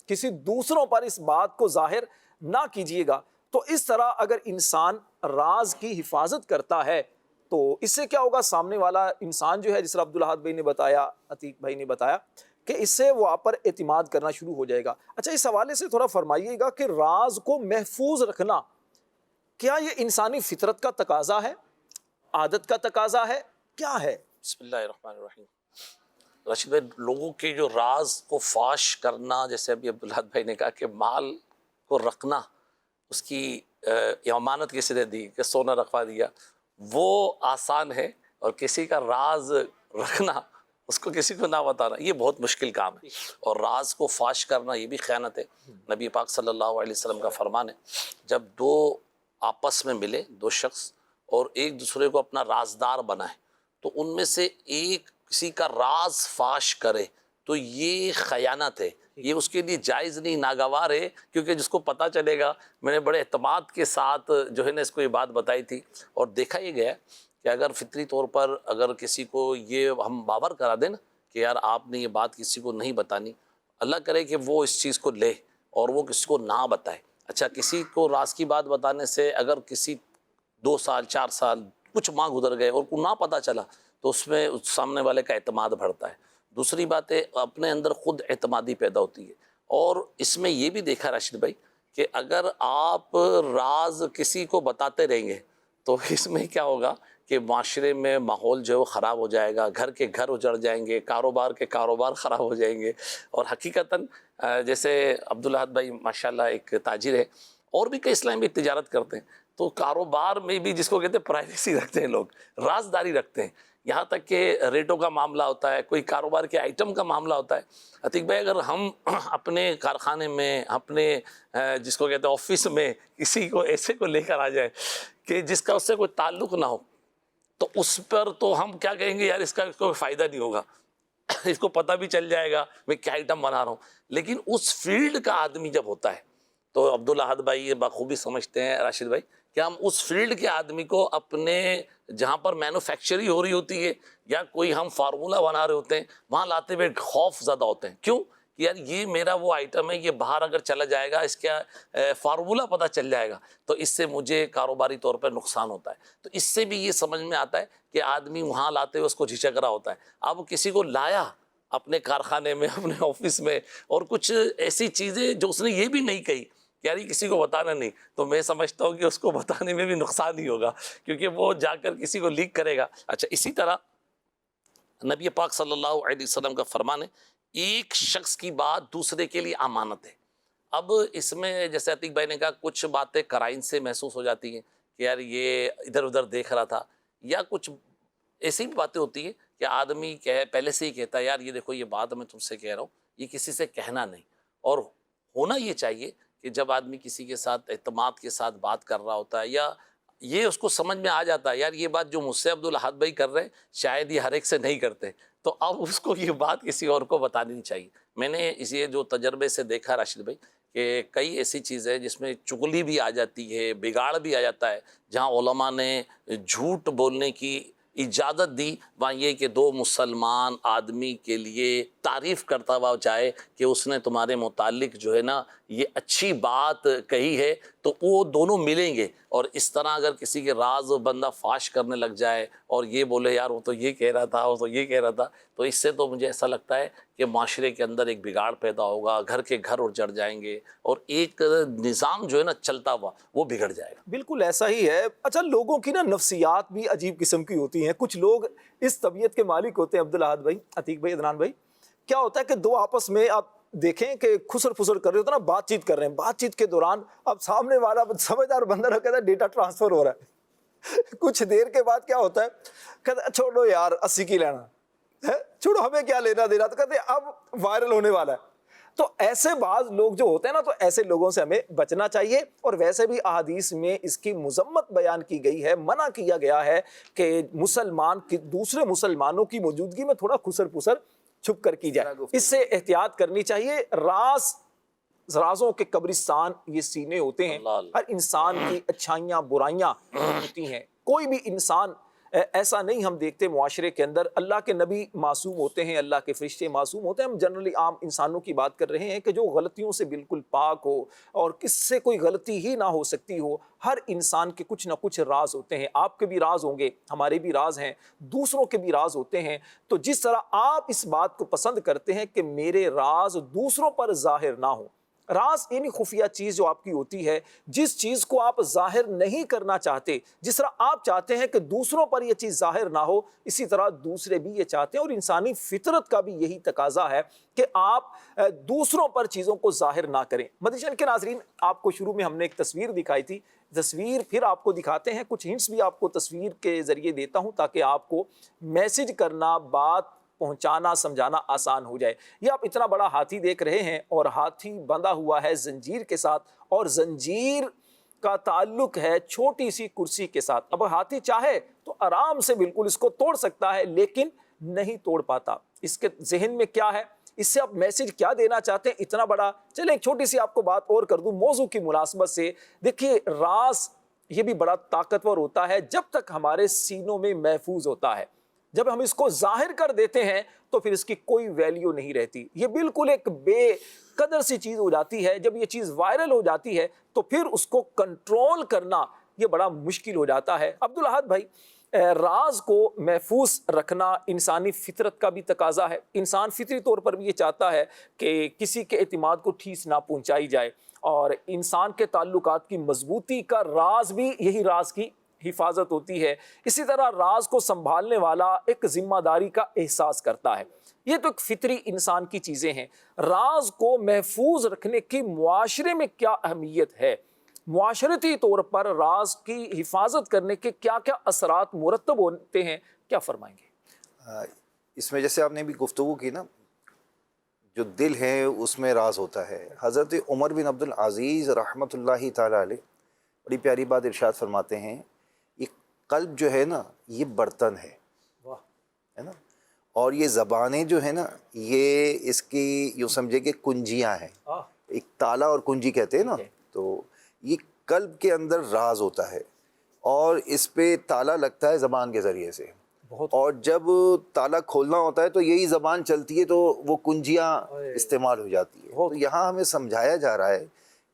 کسی دوسروں پر اس بات کو ظاہر نہ کیجیے گا. تو اس طرح اگر انسان راز کی حفاظت کرتا ہے تو اس سے کیا ہوگا، سامنے والا انسان جو ہے، جس طرح عبدالاحد بھائی نے بتایا، عتیق بھائی نے بتایا، کہ اس سے وہ آپ پر اعتماد کرنا شروع ہو جائے گا. اچھا، اس حوالے سے تھوڑا فرمائیے گا کہ راز کو محفوظ رکھنا کیا یہ انسانی فطرت کا تقاضا ہے، عادت کا تقاضا ہے، کیا ہے؟ بسم اللہ الرحمن الرحیم. راشد بھائی، لوگوں کے جو راز کو فاش کرنا، جیسے ابھی عبداللہ بھائی نے کہا کہ مال کو رکھنا، اس کی امانت کسی نے دی کہ سونا رکھوا دیا، وہ آسان ہے، اور کسی کا راز رکھنا، اس کو کسی کو نہ بتانا، یہ بہت مشکل کام ہے. اور راز کو فاش کرنا یہ بھی خیانت ہے. نبی پاک صلی اللہ علیہ وسلم کا فرمان ہے، جب دو آپس میں ملے، دو شخص، اور ایک دوسرے کو اپنا رازدار بنائے، تو ان میں سے ایک کسی کا راز فاش کرے تو یہ خیانت ہے. یہ اس کے لیے جائز نہیں، ناگوار ہے، کیونکہ جس کو پتہ چلے گا. میں نے بڑے اعتماد کے ساتھ جو ہے نا اس کو یہ بات بتائی تھی، اور دیکھا یہ گیا کہ اگر فطری طور پر اگر کسی کو یہ ہم باور کرا دیں نا کہ یار آپ نے یہ بات کسی کو نہیں بتانی، اللہ کرے کہ وہ اس چیز کو لے اور وہ کسی کو نہ بتائے. اچھا، کسی کو راز کی بات بتانے سے اگر کسی 2 سال 4 سال کچھ ماہ گزر گئے اور کو نہ پتہ چلا تو اس میں اس سامنے والے کا اعتماد بڑھتا ہے. دوسری بات ہے، اپنے اندر خود اعتمادی پیدا ہوتی ہے. اور اس میں یہ بھی دیکھا راشد بھائی کہ اگر آپ راز کسی کو بتاتے رہیں گے تو اس میں کیا ہوگا کہ معاشرے میں ماحول جو ہے وہ خراب ہو جائے گا، گھر کے گھر اجڑ جائیں گے، کاروبار کے کاروبار خراب ہو جائیں گے. اور حقیقتاً جیسے عبدالاحد بھائی ماشاءاللہ ایک تاجر ہے، اور بھی کئی اسلام بھی تجارت کرتے ہیں، تو کاروبار میں بھی جس کو کہتے ہیں پرائیویسی رکھتے ہیں لوگ، رازداری رکھتے ہیں. یہاں تک کہ ریٹوں کا معاملہ ہوتا ہے، کوئی کاروبار کے آئٹم کا معاملہ ہوتا ہے. عتیق بھائی، اگر ہم اپنے کارخانے میں، اپنے جس کو کہتے ہیں آفس میں کسی کو ایسے کو لے کر آ جائے کہ جس کا اس سے کوئی تعلق نہ ہو، تو اس پر تو ہم کیا کہیں گے، یار اس کا کوئی فائدہ نہیں ہوگا، اس کو پتہ بھی چل جائے گا میں کیا آئٹم بنا رہا ہوں. لیکن اس فیلڈ کا آدمی جب ہوتا ہے تو عبدالاحد بھائی یہ بخوبی سمجھتے ہیں، راشد بھائی، کہ ہم اس فیلڈ کے آدمی کو اپنے جہاں پر مینوفیکچرنگ ہو رہی ہوتی ہے یا کوئی ہم فارمولہ بنا رہے ہوتے ہیں، وہاں لاتے ہوئے خوف زدہ ہوتے ہیں. کیوں کہ یار یہ میرا وہ آئٹم ہے، یہ باہر اگر چلا جائے گا، اس کا فارمولہ پتہ چل جائے گا تو اس سے مجھے کاروباری طور پر نقصان ہوتا ہے. تو اس سے بھی یہ سمجھ میں آتا ہے کہ آدمی وہاں لاتے ہوئے اس کو جھجک رہا ہوتا ہے. اب کسی کو لایا اپنے کارخانے میں، اپنے آفس میں، اور کچھ ایسی چیزیں جو اس نے یہ بھی نہیں کہی یار یہ کسی کو بتانا نہیں، تو میں سمجھتا ہوں کہ اس کو بتانے میں بھی نقصان ہی ہوگا، کیونکہ وہ جا کر کسی کو لیک کرے گا. اچھا، اسی طرح نبی پاک صلی اللہ علیہ وسلم کا فرمان ہے، ایک شخص کی بات دوسرے کے لیے امانت ہے. اب اس میں جیسے عتیق بھائی نے کہا، کچھ باتیں قرائن سے محسوس ہو جاتی ہیں کہ یار یہ ادھر ادھر دیکھ رہا تھا، یا کچھ ایسی بھی باتیں ہوتی ہیں کہ آدمی پہلے سے ہی کہتا ہے یار یہ دیکھو یہ بات میں تم سے کہہ رہا ہوں، یہ کسی سے کہنا نہیں. اور ہونا یہ چاہیے کہ جب آدمی کسی کے ساتھ اعتماد کے ساتھ بات کر رہا ہوتا ہے، یا یہ اس کو سمجھ میں آ جاتا ہے یار یہ بات جو مجھ سے عبدالاحد بھائی کر رہے ہیں شاید یہ ہر ایک سے نہیں کرتے، تو اب اس کو یہ بات کسی اور کو بتانی نہیں چاہیے. میں نے یہ جو تجربے سے دیکھا راشد بھائی کہ کئی ایسی چیزیں جس میں چغلی بھی آ جاتی ہے، بگاڑ بھی آ جاتا ہے، جہاں علماء نے جھوٹ بولنے کی اجازت دی، وہاں یہ کہ 2 مسلمان آدمی کے لیے تعریف کرتا ہوا جائے کہ اس نے تمہارے متعلق جو ہے نا یہ اچھی بات کہی ہے، تو وہ دونوں ملیں گے۔ اور اس طرح اگر کسی کے راز بندہ فاش کرنے لگ جائے اور یہ بولے یار وہ تو یہ کہہ رہا تھا، وہ تو یہ کہہ رہا تھا، تو اس سے تو مجھے ایسا لگتا ہے کہ معاشرے کے اندر ایک بگاڑ پیدا ہوگا، گھر کے گھر اجڑ جائیں گے، اور ایک نظام جو ہے نا چلتا ہوا وہ بگڑ جائے گا۔ بالکل ایسا ہی ہے۔ اچھا، لوگوں کی نا نفسیات بھی عجیب قسم کی ہوتی ہیں۔ کچھ لوگ اس طبیعت کے مالک ہوتے ہیں، عبدالاحد بھائی، عتیق بھائی، عدنان بھائی، کیا ہوتا ہے کہ دو آپس میں آپ دیکھیں کہ خسر پھسر کر رہے ہوتے ہیں نا، بات چیت کر رہے ہیں، بات چیت کے دوران اب سامنے والا سمجھدار بندہ نہ کہتا ہے ڈیٹا ٹرانسفر ہو رہا ہے، کچھ دیر کے بعد کیا ہوتا ہے، کہتا ہے چھوڑو یار 80 کی لینا ہے، چھوڑو ہمیں کیا لینا دینا، تو کہتے ہیں اب وائرل ہونے والا ہے۔ تو ایسے بعض لوگ جو ہوتے ہیں نا، تو ایسے لوگوں سے ہمیں بچنا چاہیے، اور ویسے بھی احادیث میں اس کی مذمت بیان کی گئی ہے، منع کیا گیا ہے کہ مسلمان کی دوسرے مسلمانوں کی موجودگی میں تھوڑا خسر پسر چھپ کر کی جائے، اس سے احتیاط کرنی چاہیے۔ رازوں کے قبرستان یہ سینے ہوتے ہیں، ہر انسان کی اچھائیاں برائیاں ہوتی ہیں، کوئی بھی انسان ایسا نہیں ہم دیکھتے معاشرے کے اندر۔ اللہ کے نبی معصوم ہوتے ہیں، اللہ کے فرشتے معصوم ہوتے ہیں، ہم جنرلی عام انسانوں کی بات کر رہے ہیں کہ جو غلطیوں سے بالکل پاک ہو اور کس سے کوئی غلطی ہی نہ ہو سکتی ہو۔ ہر انسان کے کچھ نہ کچھ راز ہوتے ہیں، آپ کے بھی راز ہوں گے، ہمارے بھی راز ہیں، دوسروں کے بھی راز ہوتے ہیں۔ تو جس طرح آپ اس بات کو پسند کرتے ہیں کہ میرے راز دوسروں پر ظاہر نہ ہو، راز یعنی خفیہ چیز جو آپ کی ہوتی ہے، جس چیز کو آپ ظاہر نہیں کرنا چاہتے، جس طرح آپ چاہتے ہیں کہ دوسروں پر یہ چیز ظاہر نہ ہو، اسی طرح دوسرے بھی یہ چاہتے ہیں، اور انسانی فطرت کا بھی یہی تقاضا ہے کہ آپ دوسروں پر چیزوں کو ظاہر نہ کریں۔ مدنی کے ناظرین، آپ کو شروع میں ہم نے ایک تصویر دکھائی تھی، تصویر پھر آپ کو دکھاتے ہیں، کچھ ہنٹس بھی آپ کو تصویر کے ذریعے دیتا ہوں تاکہ آپ کو میسج کرنا، بات پہنچانا، سمجھانا آسان ہو جائے۔ یہ آپ اتنا بڑا ہاتھی دیکھ رہے ہیں، اور ہاتھی بندھا ہوا ہے زنجیر کے ساتھ، اور زنجیر کا تعلق ہے چھوٹی سی کرسی کے ساتھ۔ اب ہاتھی چاہے تو آرام سے بالکل اس کو توڑ سکتا ہے، لیکن نہیں توڑ پاتا۔ اس کے ذہن میں کیا ہے، اس سے آپ میسج کیا دینا چاہتے ہیں، اتنا بڑا؟ چلیں ایک چھوٹی سی آپ کو بات اور کر دوں موضوع کی مناسبت سے۔ دیکھیے، راز یہ بھی بڑا طاقتور ہوتا ہے جب تک ہمارے سینوں میں محفوظ ہوتا ہے۔ جب ہم اس کو ظاہر کر دیتے ہیں تو پھر اس کی کوئی ویلیو نہیں رہتی، یہ بالکل ایک بے قدر سی چیز ہو جاتی ہے۔ جب یہ چیز وائرل ہو جاتی ہے تو پھر اس کو کنٹرول کرنا یہ بڑا مشکل ہو جاتا ہے۔ عبدالاحد بھائی، راز کو محفوظ رکھنا انسانی فطرت کا بھی تقاضا ہے۔ انسان فطری طور پر بھی یہ چاہتا ہے کہ کسی کے اعتماد کو ٹھیس نہ پہنچائی جائے، اور انسان کے تعلقات کی مضبوطی کا راز بھی یہی راز کی حفاظت ہوتی ہے۔ اسی طرح راز کو سنبھالنے والا ایک ذمہ داری کا احساس کرتا ہے۔ یہ تو ایک فطری انسان کی چیزیں ہیں۔ راز کو محفوظ رکھنے کی معاشرے میں کیا اہمیت ہے؟ معاشرتی طور پر راز کی حفاظت کرنے کے کیا کیا اثرات مرتب ہوتے ہیں، کیا فرمائیں گے؟ اس میں جیسے آپ نے بھی گفتگو کی نا، جو دل ہے اس میں راز ہوتا ہے۔ حضرت عمر بن عبد العزیز رحمۃ اللہ تعالیٰ علیہ بڑی پیاری بات ارشاد فرماتے ہیں، یہ قلب جو ہے نا یہ برتن ہے نا، اور یہ زبانیں جو ہے نا یہ اس کی یوں سمجھے کہ کنجیاں ہیں، ایک تالا اور کنجی کہتے ہیں نا، تو یہ قلب کے اندر راز ہوتا ہے، اور اس پہ تالا لگتا ہے زبان کے ذریعے سے، اور جب تالا کھولنا ہوتا ہے تو یہی زبان چلتی ہے تو وہ کنجیاں استعمال ہو جاتی ہے۔ تو یہاں ہمیں سمجھایا جا رہا ہے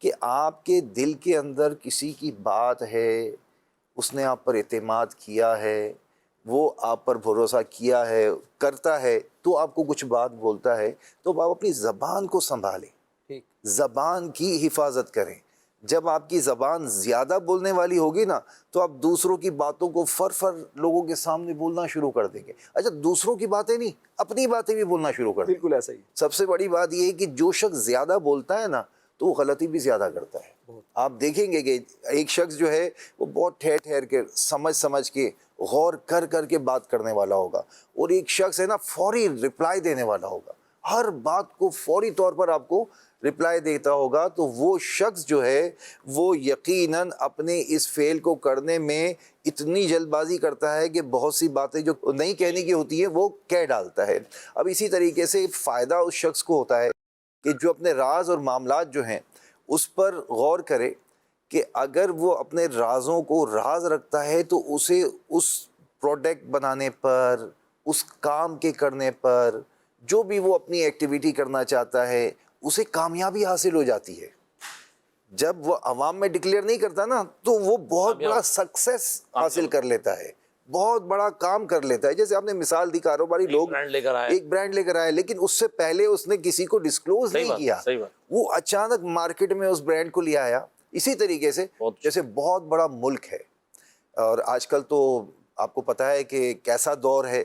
کہ آپ کے دل کے اندر کسی کی بات ہے، اس نے آپ پر اعتماد کیا ہے، وہ آپ پر بھروسہ کیا ہے، کرتا ہے، تو آپ کو کچھ بات بولتا ہے، تو آپ اپنی زبان کو سنبھالیں، زبان کی حفاظت کریں۔ جب آپ کی زبان زیادہ بولنے والی ہوگی نا تو آپ دوسروں کی باتوں کو فر لوگوں کے سامنے بولنا شروع کر دیں گے۔ اچھا، دوسروں کی باتیں نہیں، اپنی باتیں بھی بولنا شروع کر دیں گے۔ بالکل ایسا ہی۔ سب سے بڑی بات یہ ہے کہ جو شخص زیادہ بولتا ہے نا تو وہ غلطی بھی زیادہ کرتا ہے۔ آپ دیکھیں گے کہ ایک شخص جو ہے وہ بہت ٹھہر کے سمجھ کے غور کر کے بات کرنے والا ہوگا، اور ایک شخص ہے نا فوری رپلائی دینے والا ہوگا، ہر بات کو فوری طور پر آپ کو رپلائی دیتا ہوگا۔ تو وہ شخص جو ہے وہ یقیناً اپنے اس فعل کو کرنے میں اتنی جلد بازی کرتا ہے کہ بہت سی باتیں جو نہیں کہنے کی ہوتی ہیں وہ کہہ ڈالتا ہے۔ اب اسی طریقے سے فائدہ اس شخص کو ہوتا ہے کہ جو اپنے راز اور معاملات جو ہیں اس پر غور کرے، کہ اگر وہ اپنے رازوں کو راز رکھتا ہے تو اسے اس پروڈکٹ بنانے پر، اس کام کے کرنے پر جو بھی وہ اپنی ایکٹیویٹی کرنا چاہتا ہے اسے کامیابی حاصل ہو جاتی ہے. جب وہ عوام میں ڈکلیئر نہیں کرتا نا تو وہ بہت بڑا سکسیس حاصل کر لیتا ہے, بہت بڑا کام کر لیتا ہے. جیسے آپ نے مثال دی, کاروباری لوگ ایک برانڈ لے کر آئے لیکن اس سے پہلے اس نے کسی کو ڈسکلوز نہیں کیا, وہ اچانک مارکیٹ میں اس برانڈ کو لے آیا. اسی طریقے سے جیسے بہت بڑا ملک ہے اور آج کل تو آپ کو پتہ ہے کہ کیسا دور ہے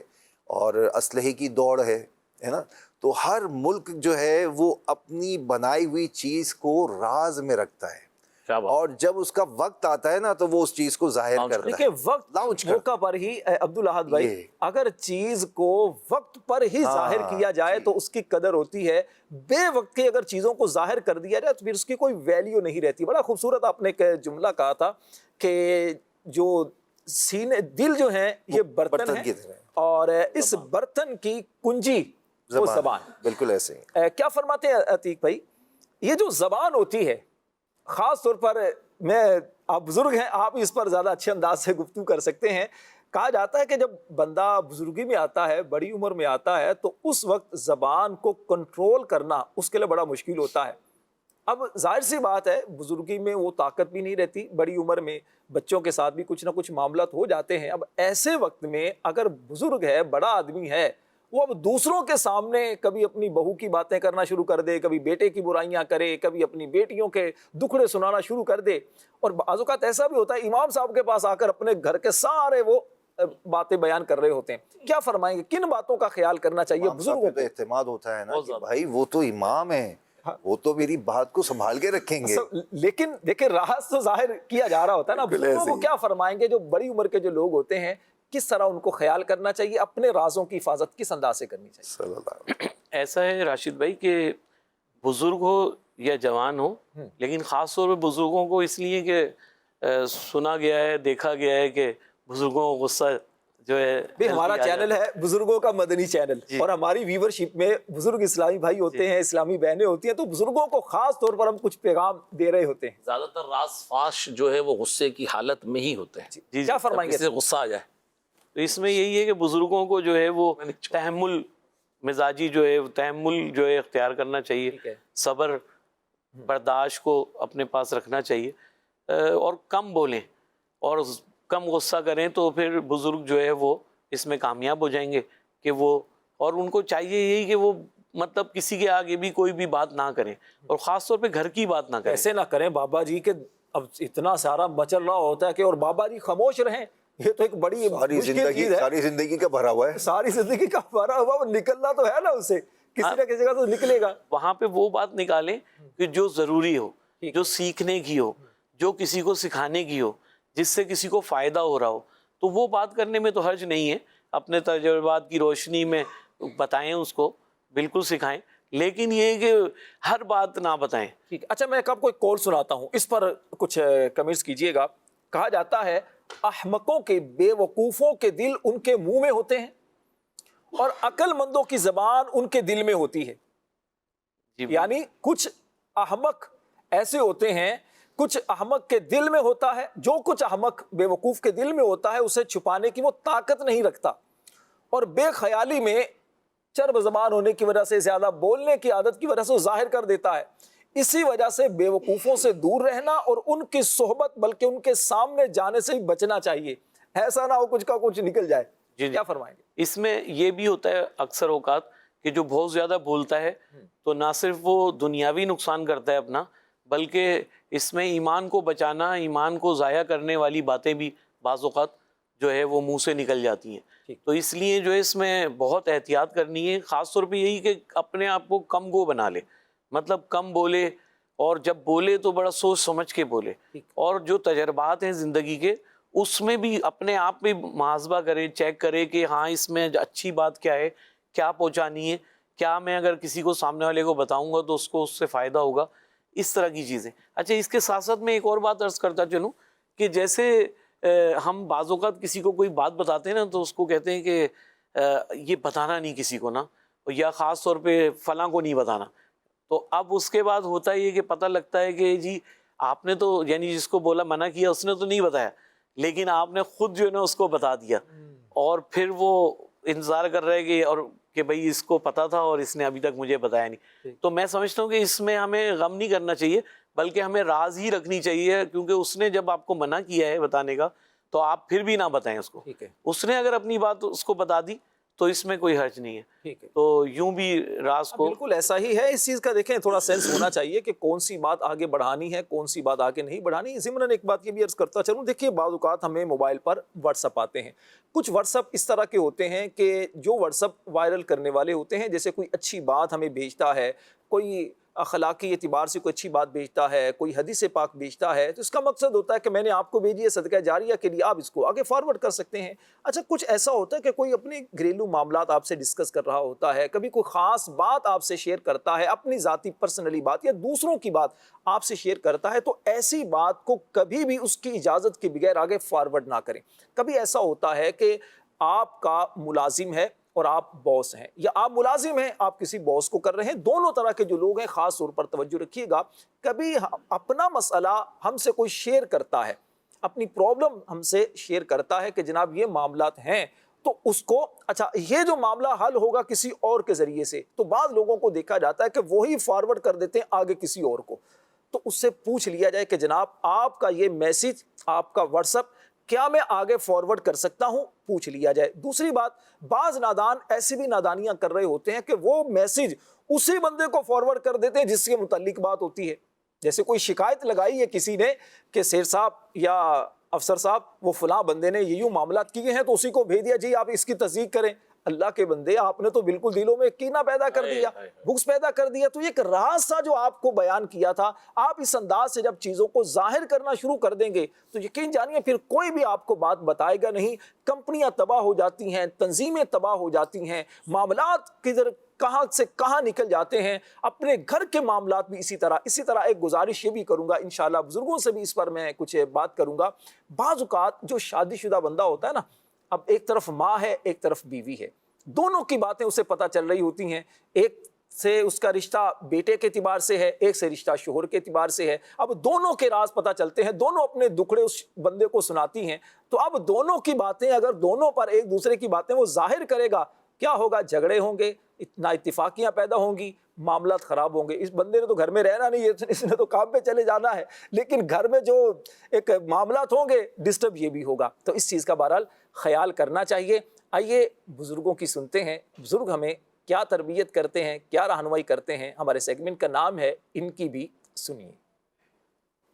اور اسلحے کی دوڑ ہے نا, تو ہر ملک جو ہے وہ اپنی بنائی ہوئی چیز کو راز میں رکھتا ہے اور جب اس کا وقت آتا ہے نا تو وہ اس چیز کو ظاہر کرتا ہے. دیکھیں وقت موقع پر ہی عبدالاحد بھائی, اگر چیز کو وقت پر ہی ظاہر کیا جائے تو اس کی قدر ہوتی ہے. بے وقت کے اگر چیزوں کو ظاہر کر دیا جائے تو پھر اس کی کوئی ویلیو نہیں رہتی. بڑا خوبصورت آپ نے ایک جملہ کہا تھا کہ جو سینے دل جو ہیں یہ برتن ہے اور اس برتن کی کنجی وہ زبان. بالکل ایسے ہی کیا فرماتے ہیں عتیق بھائی, یہ جو زبان ہوتی ہے خاص طور پر, میں آپ بزرگ ہیں آپ اس پر زیادہ اچھے انداز سے گفتگو کر سکتے ہیں, کہا جاتا ہے کہ جب بندہ بزرگی میں آتا ہے, بڑی عمر میں آتا ہے, تو اس وقت زبان کو کنٹرول کرنا اس کے لیے بڑا مشکل ہوتا ہے. اب ظاہر سی بات ہے بزرگی میں وہ طاقت بھی نہیں رہتی, بڑی عمر میں بچوں کے ساتھ بھی کچھ نہ کچھ معاملات ہو جاتے ہیں. اب ایسے وقت میں اگر بزرگ ہے, بڑا آدمی ہے, وہ اب دوسروں کے سامنے کبھی اپنی بہو کی باتیں کرنا شروع کر دے, کبھی بیٹے کی برائیاں کرے, کبھی اپنی بیٹیوں کے دکھڑے سنانا شروع کر دے, اور بعض اوقات ایسا بھی ہوتا ہے امام صاحب کے پاس آ کر اپنے گھر کے سارے وہ باتیں بیان کر رہے ہوتے ہیں. کیا فرمائیں گے, کن باتوں کا خیال کرنا چاہیے بزرگوں کو؟ اعتماد ہوتا ہے نا کہ بھائی وہ تو امام ہے, وہ تو میری بات کو سنبھال کے رکھیں گے. لیکن دیکھیں راز تو ظاہر کیا جا رہا ہوتا ہے نا. بزرگوں کو کیا فرمائیں گے جو بڑی عمر کے جو لوگ ہوتے ہیں, کس طرح ان کو خیال کرنا چاہیے, اپنے رازوں کی حفاظت کس انداز سے کرنی چاہیے؟ ایسا ہے راشد بھائی کہ بزرگ ہو یا جوان ہو, لیکن خاص طور پہ بزرگوں کو اس لیے کہ سنا گیا ہے, دیکھا گیا ہے کہ بزرگوں کو غصہ جو ہے, ہمارا چینل ہے بزرگوں کا مدنی چینل, اور ہماری ویورشپ میں بزرگ اسلامی بھائی ہوتے ہیں, اسلامی بہنیں ہوتی ہیں, تو بزرگوں کو خاص طور پر ہم کچھ پیغام دے رہے ہوتے ہیں. زیادہ تر راز فاش جو ہے وہ غصے کی حالت میں ہی ہوتے ہیں. کیا فرمائیں گے؟ غصہ آ جائے تو اس میں یہی ہے کہ بزرگوں کو جو ہے وہ تحمل مزاجی جو ہے, تحمل جو ہے اختیار کرنا چاہیے, صبر برداشت کو اپنے پاس رکھنا چاہیے, اور کم بولیں اور کم غصہ کریں, تو پھر بزرگ جو ہے وہ اس میں کامیاب ہو جائیں گے کہ وہ, اور ان کو چاہیے یہی کہ وہ مطلب کسی کے آگے بھی کوئی بھی بات نہ کریں, اور خاص طور پہ گھر کی بات نہ کریں. ایسے نہ کریں بابا جی کہ اب اتنا سارا مچل رہا ہوتا ہے کہ اور بابا جی خاموش رہیں, یہ تو ایک بڑی ساری زندگی کا بھرا ہوا ہے, ساری زندگی کا بھرا ہوا, وہ نکلنا تو ہے نا اسے, کسی نہ کسی کا تو نکلے گا. وہاں پہ وہ بات نکالیں کہ جو ضروری ہو, جو سیکھنے کی ہو, جو کسی کو سکھانے کی ہو, جس سے کسی کو فائدہ ہو رہا ہو, تو وہ بات کرنے میں تو حرج نہیں ہے. اپنے تجربات کی روشنی میں بتائیں, اس کو بالکل سکھائیں, لیکن یہ کہ ہر بات نہ بتائیں. ٹھیک. اچھا میں آپ کو ایک کال سناتا ہوں, اس پر کچھ کمنٹس کیجئے گا. کہا جاتا ہے احمقوں کے, بے وقوفوں کے دل ان کے منہ میں ہوتے ہیں اور عقل مندوں کی زبان ان کے دل میں ہوتی ہے. یعنی کچھ احمق ایسے ہوتے ہیں, کچھ احمق کے دل میں ہوتا ہے, جو کچھ احمق بے وقوف کے دل میں ہوتا ہے اسے چھپانے کی وہ طاقت نہیں رکھتا, اور بے خیالی میں چرب زبان ہونے کی وجہ سے, زیادہ بولنے کی عادت کی وجہ سے وہ ظاہر کر دیتا ہے. اسی وجہ سے بے وقوفوں سے دور رہنا اور ان کی صحبت بلکہ ان کے سامنے جانے سے ہی بچنا چاہیے, ایسا نہ ہو کچھ کا کچھ نکل جائے. کیا فرمائیں گے؟ اس میں یہ بھی ہوتا ہے اکثر اوقات کہ جو بہت زیادہ بولتا ہے تو نہ صرف وہ دنیاوی نقصان کرتا ہے اپنا, بلکہ اس میں ایمان کو بچانا, ایمان کو ضائع کرنے والی باتیں بھی بعض اوقات جو ہے وہ منہ سے نکل جاتی ہیں. تو اس لیے جو ہے اس میں بہت احتیاط کرنی ہے. خاص طور پہ یہی کہ اپنے آپ کو کم گو بنا لے, مطلب کم بولے, اور جب بولے تو بڑا سوچ سمجھ کے بولے, اور جو تجربات ہیں زندگی کے اس میں بھی اپنے آپ پہ محاسبہ کرے, چیک کرے کہ ہاں اس میں اچھی بات کیا ہے, کیا پہنچانی ہے, کیا میں اگر کسی کو سامنے والے کو بتاؤں گا تو اس کو اس سے فائدہ ہوگا, اس طرح کی چیزیں. اچھا اس کے ساتھ ساتھ میں ایک اور بات عرض کرتا چلوں کہ جیسے ہم بعض اوقات کسی کو کوئی بات بتاتے ہیں نا تو اس کو کہتے ہیں کہ یہ بتانا نہیں کسی کو نا, یا خاص طور پہ فلاں کو نہیں بتانا. تو اب اس کے بعد ہوتا ہے یہ کہ پتہ لگتا ہے کہ جی آپ نے تو یعنی جس کو بولا منع کیا اس نے تو نہیں بتایا, لیکن آپ نے خود جو ہے نا اس کو بتا دیا, اور پھر وہ انتظار کر رہے کہ اور کہ بھئی اس کو پتا تھا اور اس نے ابھی تک مجھے بتایا نہیں. تو میں سمجھتا ہوں کہ اس میں ہمیں غم نہیں کرنا چاہیے، بلکہ ہمیں راز ہی رکھنی چاہیے، کیونکہ اس نے جب آپ کو منع کیا ہے بتانے کا تو آپ پھر بھی نہ بتائیں اس کو. ٹھیک ہے، اس نے اگر اپنی بات اس کو بتا دی تو اس میں کوئی حرج نہیں ہے. ٹھیک ہے. تو یوں بھی راز کو بالکل ایسا ہی ہے. اس چیز کا دیکھیں تھوڑا سینس ہونا چاہیے کہ کون سی بات آگے بڑھانی ہے، کون سی بات آگے نہیں بڑھانی. ضمن ایک بات یہ بھی عرض کرتا چلوں، دیکھیے بعض اوقات ہمیں موبائل پر واٹس اپ آتے ہیں. کچھ واٹس اپ اس طرح کے ہوتے ہیں کہ جو واٹس اپ وائرل کرنے والے ہوتے ہیں، جیسے کوئی اچھی بات ہمیں بھیجتا ہے، کوئی اخلاقی اعتبار سے کوئی اچھی بات بھیجتا ہے، کوئی حدیث پاک بھیجتا ہے، تو اس کا مقصد ہوتا ہے کہ میں نے آپ کو بھیجی ہے صدقہ جاریہ کے لیے، آپ اس کو آگے فارورڈ کر سکتے ہیں. اچھا کچھ ایسا ہوتا ہے کہ کوئی اپنے گھریلو معاملات آپ سے ڈسکس کر رہا ہوتا ہے، کبھی کوئی خاص بات آپ سے شیئر کرتا ہے، اپنی ذاتی پرسنلی بات یا دوسروں کی بات آپ سے شیئر کرتا ہے، تو ایسی بات کو کبھی بھی اس کی اجازت کے بغیر آگے فارورڈ نہ کریں. کبھی ایسا ہوتا ہے کہ آپ کا ملازم ہے اور آپ باس ہیں، یا آپ ملازم ہیں آپ کسی باس کو کر رہے ہیں. دونوں طرح کے جو لوگ ہیں خاص طور پر توجہ رکھیے گا. کبھی اپنا مسئلہ ہم سے کوئی شیئر کرتا ہے، اپنی پرابلم ہم سے شیئر کرتا ہے کہ جناب یہ معاملات ہیں، تو اس کو اچھا یہ جو معاملہ حل ہوگا کسی اور کے ذریعے سے، تو بعض لوگوں کو دیکھا جاتا ہے کہ وہی فارورڈ کر دیتے ہیں آگے کسی اور کو. تو اس سے پوچھ لیا جائے کہ جناب آپ کا یہ میسج، آپ کا واٹس اپ کیا میں آگے فارورڈ کر سکتا ہوں، پوچھ لیا جائے. دوسری بات، بعض نادان ایسی بھی نادانیاں کر رہے ہوتے ہیں کہ وہ میسج اسی بندے کو فارورڈ کر دیتے ہیں جس کے متعلق بات ہوتی ہے. جیسے کوئی شکایت لگائی ہے کسی نے کہ سیر صاحب یا افسر صاحب وہ فلاں بندے نے یہ یوں معاملات کیے ہیں، تو اسی کو بھیج دیا جی آپ اس کی تصدیق کریں. اللہ کے بندے، آپ نے تو بالکل دلوں میں کینہ پیدا کر دیا، بغض پیدا کر دیا. تو ایک راز تھا جو آپ کو بیان کیا تھا، آپ اس انداز سے جب چیزوں کو ظاہر کرنا شروع کر دیں گے تو یقین جانیے پھر کوئی بھی آپ کو بات بتائے گا نہیں. کمپنیاں تباہ ہو جاتی ہیں، تنظیمیں تباہ ہو جاتی ہیں، معاملات کدھر کہاں سے کہاں نکل جاتے ہیں. اپنے گھر کے معاملات بھی اسی طرح ایک گزارش یہ بھی کروں گا انشاءاللہ، بزرگوں سے بھی اس پر میں کچھ بات کروں گا. بعض اوقات جو شادی شدہ بندہ ہوتا ہے نا، اب ایک طرف ماں ہے ایک طرف بیوی ہے، دونوں کی باتیں اسے پتہ چل رہی ہوتی ہیں. ایک سے اس کا رشتہ بیٹے کے اعتبار سے ہے، ایک سے رشتہ شوہر کے اعتبار سے ہے. اب دونوں کے راز پتہ چلتے ہیں، دونوں اپنے دکھڑے اس بندے کو سناتی ہیں. تو اب دونوں کی باتیں اگر دونوں پر ایک دوسرے کی باتیں وہ ظاہر کرے گا، کیا ہوگا؟ جھگڑے ہوں گے، نا اتفاقیاں پیدا ہوں گی، معاملات خراب ہوں گے. اس بندے نے تو گھر میں رہنا نہیں ہے، اس نے تو کام پہ چلے جانا ہے، لیکن گھر میں جو ایک معاملات ہوں گے ڈسٹرب یہ بھی ہوگا. تو اس چیز کا بہرحال خیال کرنا چاہیے. آئیے بزرگوں کی سنتے ہیں، بزرگ ہمیں کیا تربیت کرتے ہیں، کیا رہنمائی کرتے ہیں. ہمارے سیگمنٹ کا نام ہے ان کی بھی سنیے.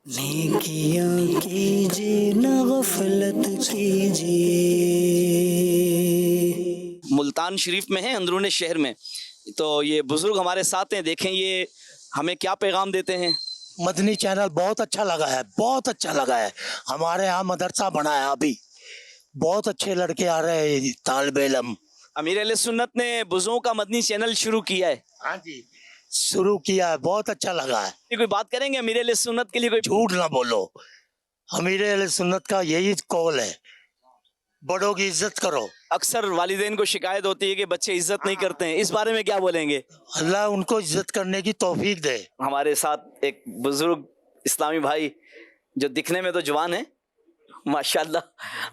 نیکیاں کیجیے نہ غفلت کیجیے. ملتان شریف میں ہیں، اندرون شہر میں. تو یہ بزرگ ہمارے ساتھ ہیں، دیکھیں یہ ہمیں کیا پیغام دیتے ہیں. مدنی چینل بہت اچھا لگا ہے، بہت اچھا لگا ہے. ہمارے ہاں مدرسہ بنا ہے، ابھی بہت اچھے لڑکے آ رہے ہیں، طالب علم. امیر اہل سنت نے بزرگوں کا مدنی چینل شروع کیا ہے. ہاں جی شروع کیا ہے، بہت اچھا لگا ہے. کوئی بات کریں گے امیر اہل سنت کے لیے؟ کوئی جھوٹ نہ بولو، امیر اہل سنت کا یہی قول ہے، بڑوں کی عزت کرو. اکثر والدین کو شکایت ہوتی ہے کہ بچے عزت نہیں کرتے ہیں، اس بارے میں کیا بولیں گے؟ اللہ ان کو عزت کرنے کی توفیق دے. ہمارے ساتھ ایک بزرگ اسلامی بھائی جو دکھنے میں تو جوان ہے ماشاءاللہ.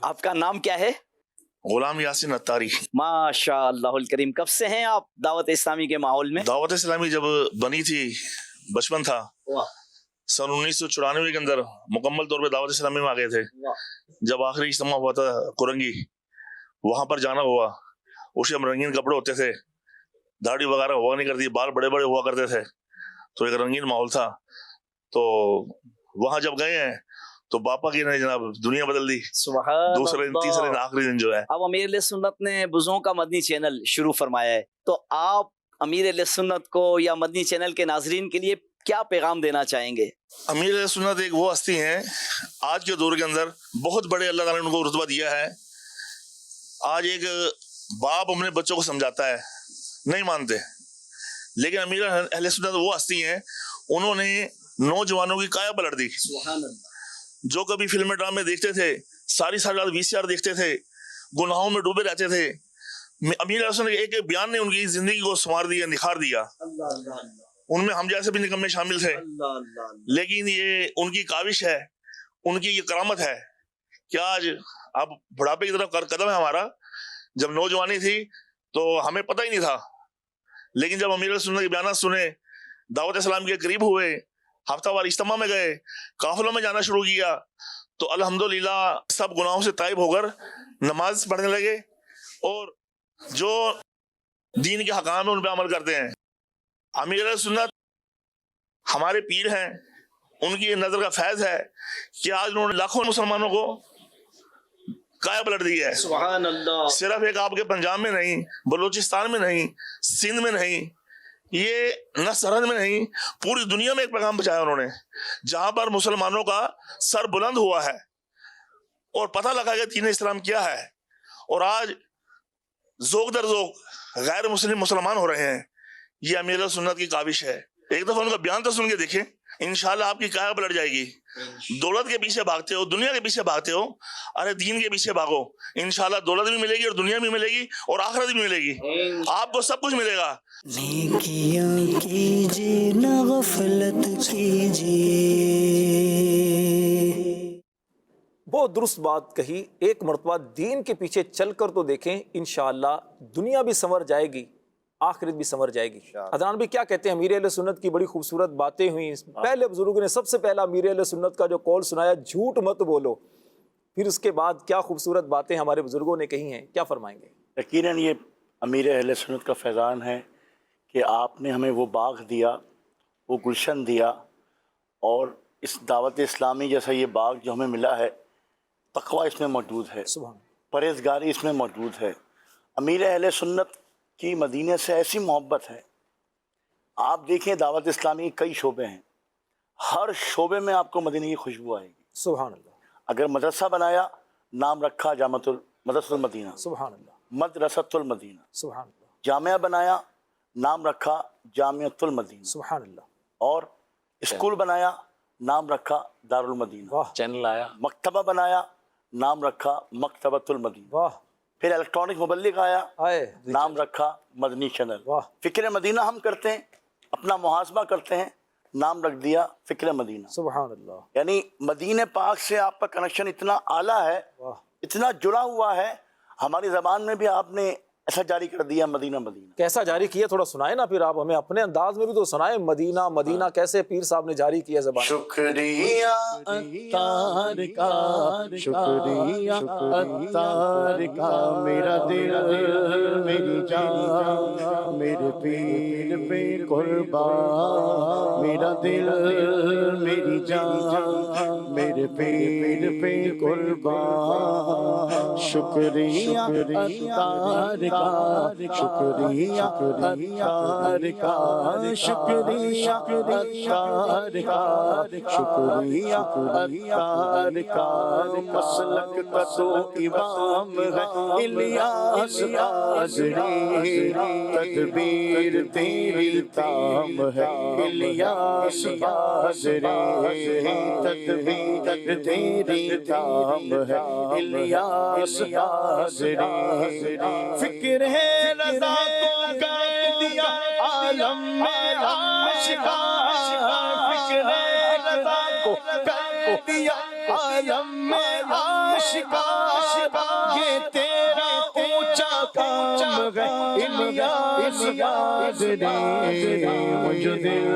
آپ کا نام کیا ہے؟ غلام یاسین اتاری. ماشاء اللہ الکریم. کب سے ہیں آپ دعوت اسلامی کے ماحول میں؟ دعوت اسلامی جب بنی تھی بچپن تھا، سن 1994 کے اندر مکمل طور پہ دعوت اسلامی میں آ گئے تھے. جب آخری اجتماع ہوا تھا کرنگی، وہاں پر جانا ہوا. اس میں رنگین کپڑے ہوتے تھے، داڑھی وغیرہ ہوا نہیں کرتی، بال بڑے بڑے ہوا کرتے تھے، تو ایک رنگین ماحول تھا. تو وہاں جب گئے ہیں تو باپا کی نے جناب دنیا بدل دی. دوسرے دن تیسرے دن آخری دن جو ہے. اب امیر اہل سنت نے بزرگوں کا مدنی چینل شروع فرمایا ہے، تو آپ امیر اہل سنت کو یا مدنی چینل کے ناظرین کے لیے کیا پیغام دینا چاہیں گے؟ امیر اہل سنت ایک وہ ہستی ہیں آج کے دور کے اندر، بہت بڑے اللہ تعالیٰ نے ان کو رتبہ دیا ہے. آج ایک باپ اپنے بچوں کو سمجھاتا ہے، نہیں مانتے، لیکن امیر اہل سنت وہ ہستی ہیں، انہوں نے نوجوانوں کی کایا پلٹ دی. جو کبھی فلم ڈرامے دیکھتے تھے، ساری رات VCR دیکھتے تھے، گناہوں میں ڈوبے رہتے تھے، امیر اہل سنت ایک بيان نے ان کی زندگی کو سنوار دیا، نکھار دیا. ان میں ہم جیسے بھی نکمے شامل تھے، لیکن یہ ان کی کاوش ہے، ان کی یہ کرامت ہے کہ آج اب بڑھاپے کی طرف قدم ہے ہمارا. جب نوجوانی تھی تو ہمیں پتہ ہی نہیں تھا، لیکن جب امیر سنت کے بیانات سنے، دعوت اسلام کے قریب ہوئے، ہفتہ وار اجتماع میں گئے، قافلوں میں جانا شروع کیا، تو الحمدللہ سب گناہوں سے تائب ہو کر نماز پڑھنے لگے اور جو دین کے حکام ہیں ان پہ عمل کرتے ہیں۔ امیر سنت ہمارے پیر ہیں، ان کی نظر کا فیض ہے کہ آج انہوں نے لاکھوں مسلمانوں کو کایا پلٹ دیا ہے۔ سبحان اللہ۔ صرف ایک آپ کے پنجاب میں نہیں، بلوچستان میں نہیں، سندھ میں نہیں، یہ نہ سرحد میں نہیں، پوری دنیا میں ایک پیغام پہنچایا انہوں نے، جہاں پر مسلمانوں کا سر بلند ہوا ہے اور پتہ لگا کہ دین اسلام کیا ہے، اور آج ذوق در ذوق غیر مسلم مسلمان ہو رہے ہیں۔ یہ امیر سنت کی کاوش ہے۔ ایک دفعہ ان کا بیان تو سن کے دیکھیں، انشاءاللہ آپ کی کایا پلٹ جائے گی۔ دولت کے پیچھے بھاگتے ہو، دنیا کے پیچھے بھاگتے ہو، ارے دین کے پیچھے بھاگو، انشاءاللہ دولت بھی ملے گی اور دنیا بھی ملے گی اور آخرت بھی ملے گی، آپ کو سب کچھ ملے گا۔ نیکیاں کیجیے نہ غفلت کیجیے۔ بہت درست بات کہی۔ ایک مرتبہ دین کے پیچھے چل کر تو دیکھیں، انشاءاللہ دنیا بھی سنور جائے گی، آخرت بھی سنور جائے گی۔ حضران بھی کیا کہتے ہیں، امیر اہل سنت کی بڑی خوبصورت باتیں ہوئیں۔ پہلے بزرگوں نے سب سے پہلا امیر اہل سنت کا جو قول سنایا، جھوٹ مت بولو، پھر اس کے بعد کیا خوبصورت باتیں ہمارے بزرگوں نے کہی ہیں، کیا فرمائیں گے؟ یقیناً یہ امیر اہل سنت کا فیضان ہے کہ آپ نے ہمیں وہ باغ دیا، وہ گلشن دیا، اور اس دعوت اسلامی جیسا یہ باغ جو ہمیں ملا ہے، تقوی اس میں موجود ہے، سبحان پرہیزگاری اس میں موجود ہے۔ امیر اہل سنت کی مدینے سے ایسی محبت ہے، آپ دیکھیں دعوت اسلامی کئی شعبے ہیں، ہر شعبے میں آپ کو مدینے کی خوشبو آئے گی۔ سبحان اللہ، اگر مدرسہ بنایا، نام رکھا مدرسۃ المدینہ، سبحان اللہ، مدرسۃ المدینہ۔ سبحان اللہ، جامعہ بنایا، نام رکھا جامعۃ المدینہ۔ سبحان اللہ، اور اسکول بنایا، نام رکھا دارالمدینہ۔ واہ، چینل آیا، مکتبہ بنایا، نام رکھا مکتبۃ المدینہ۔ واہ، پھر الیکٹرانک مبلغ آیا، آئے، نام رکھا مدنی چینل۔ واہ، فکر مدینہ ہم کرتے ہیں، اپنا محاسبہ کرتے ہیں، نام رکھ دیا فکر مدینہ۔ سبحان اللہ، یعنی مدینہ پاک سے آپ کا کنیکشن اتنا اعلیٰ ہے، واہ، اتنا جڑا ہوا ہے، ہماری زبان میں بھی آپ نے ایسا جاری کر دیا، مدینہ مدینہ۔ کیسا جاری کیا، تھوڑا سنائے نا، پھر آپ ہمیں اپنے انداز میں بھی تو سنائیں، مدینہ مدینہ کیسے پیر صاحب نے جاری کیا زبان؟ شکریہ اتار کا، شکریہ اتار کا، میرا دل میری جان میرے پیر پہ قربان، میرا دل میری جان میرے پیر پہ قربان۔ شکریہ اتار کا، شکریہ اتار کا، شکریہ اتار کا، شکریہ اتار کا۔ مسلک کا تو امام ہے الیاس قادری، تدبیر تیری تام ہے الیاس قادری، تدبیر تیری تام ہے الیاس قادری۔ فکر ہے رضا کو کر دیا عالم میں آشکار، فکر ہے رضا کو کر دیا عالم میں آشکار، یہ تیرا اونچا کام ہے الیاس قادری۔ مجھے دل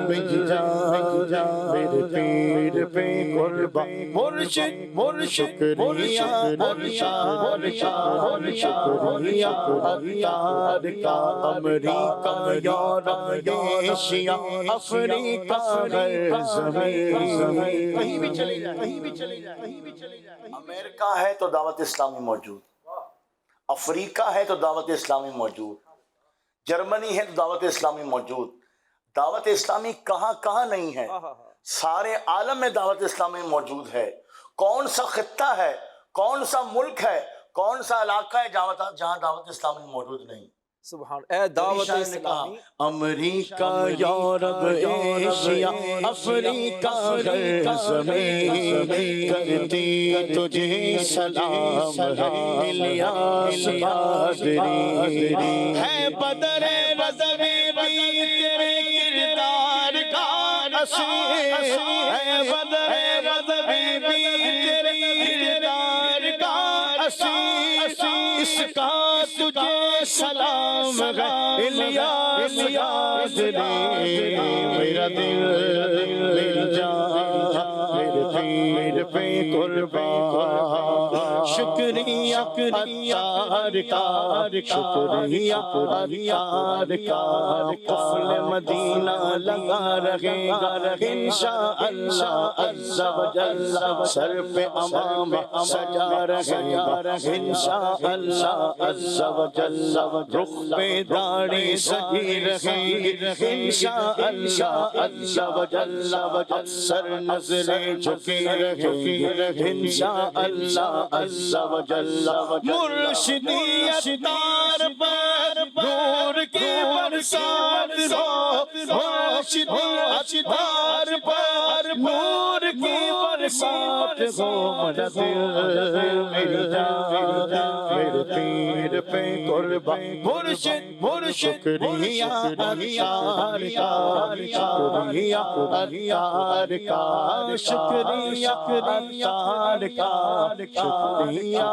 میں جان میرے پیر پہ قربان، مرشد مرشد مرشد مرشد، شکریہ اتار کا۔ امریکہ یورپ ایشیا افریقہ غیر زمین، کہیں بھی چلے جائیں، کہیں بھی چلے جائیں، کہیں بھی چلے جائیں۔ امریکہ ہے تو دعوت اسلامی موجود، افریقہ ہے تو دعوت اسلامی موجود، جرمنی ہے تو دعوت اسلامی موجود۔ دعوت اسلامی کہاں کہاں نہیں ہے، سارے عالم میں دعوت اسلامی موجود ہے۔ کون سا خطہ ہے، کون سا ملک ہے، کون سا علاقہ ہے جہاں دعوت اسلامی موجود نہیں؟ سبحان، اے دعوت اسلامی، امریکہ یورپ ایشیا افریقہ غیر زمین، کرتی تجھے سلام ہے الیاس قادری۔ ہے بدر رضوی بھی تیرے کردار کا اثر، ہے بدر رضوی بھی تیرے کردار کا اثر، اس کا تجھے سلام ہے الیاس قادری میرا دل میری جان میرے پیر پہ قربان شکریہ عطار کا شکریہ عطار کا قفل مدینہ لگا رہے انشاءاللہ عز و جل سر پہ امام سجا رہے انشاءاللہ عز و جل رخ پہ داڑھی سجی رہے انشاءاللہ عز و جل اکثر نظریں جھکی رہے انشاءاللہ عز و جل مرشدی اتار پر نور کی برسات ہو مرشدی اتار پر نور کی برسات ہو میرا دل میری جان میرے پیر پہ قربان مرشد شکریہ عطار کا شکریہ عطار کا شکریہ عطار کا شکریہ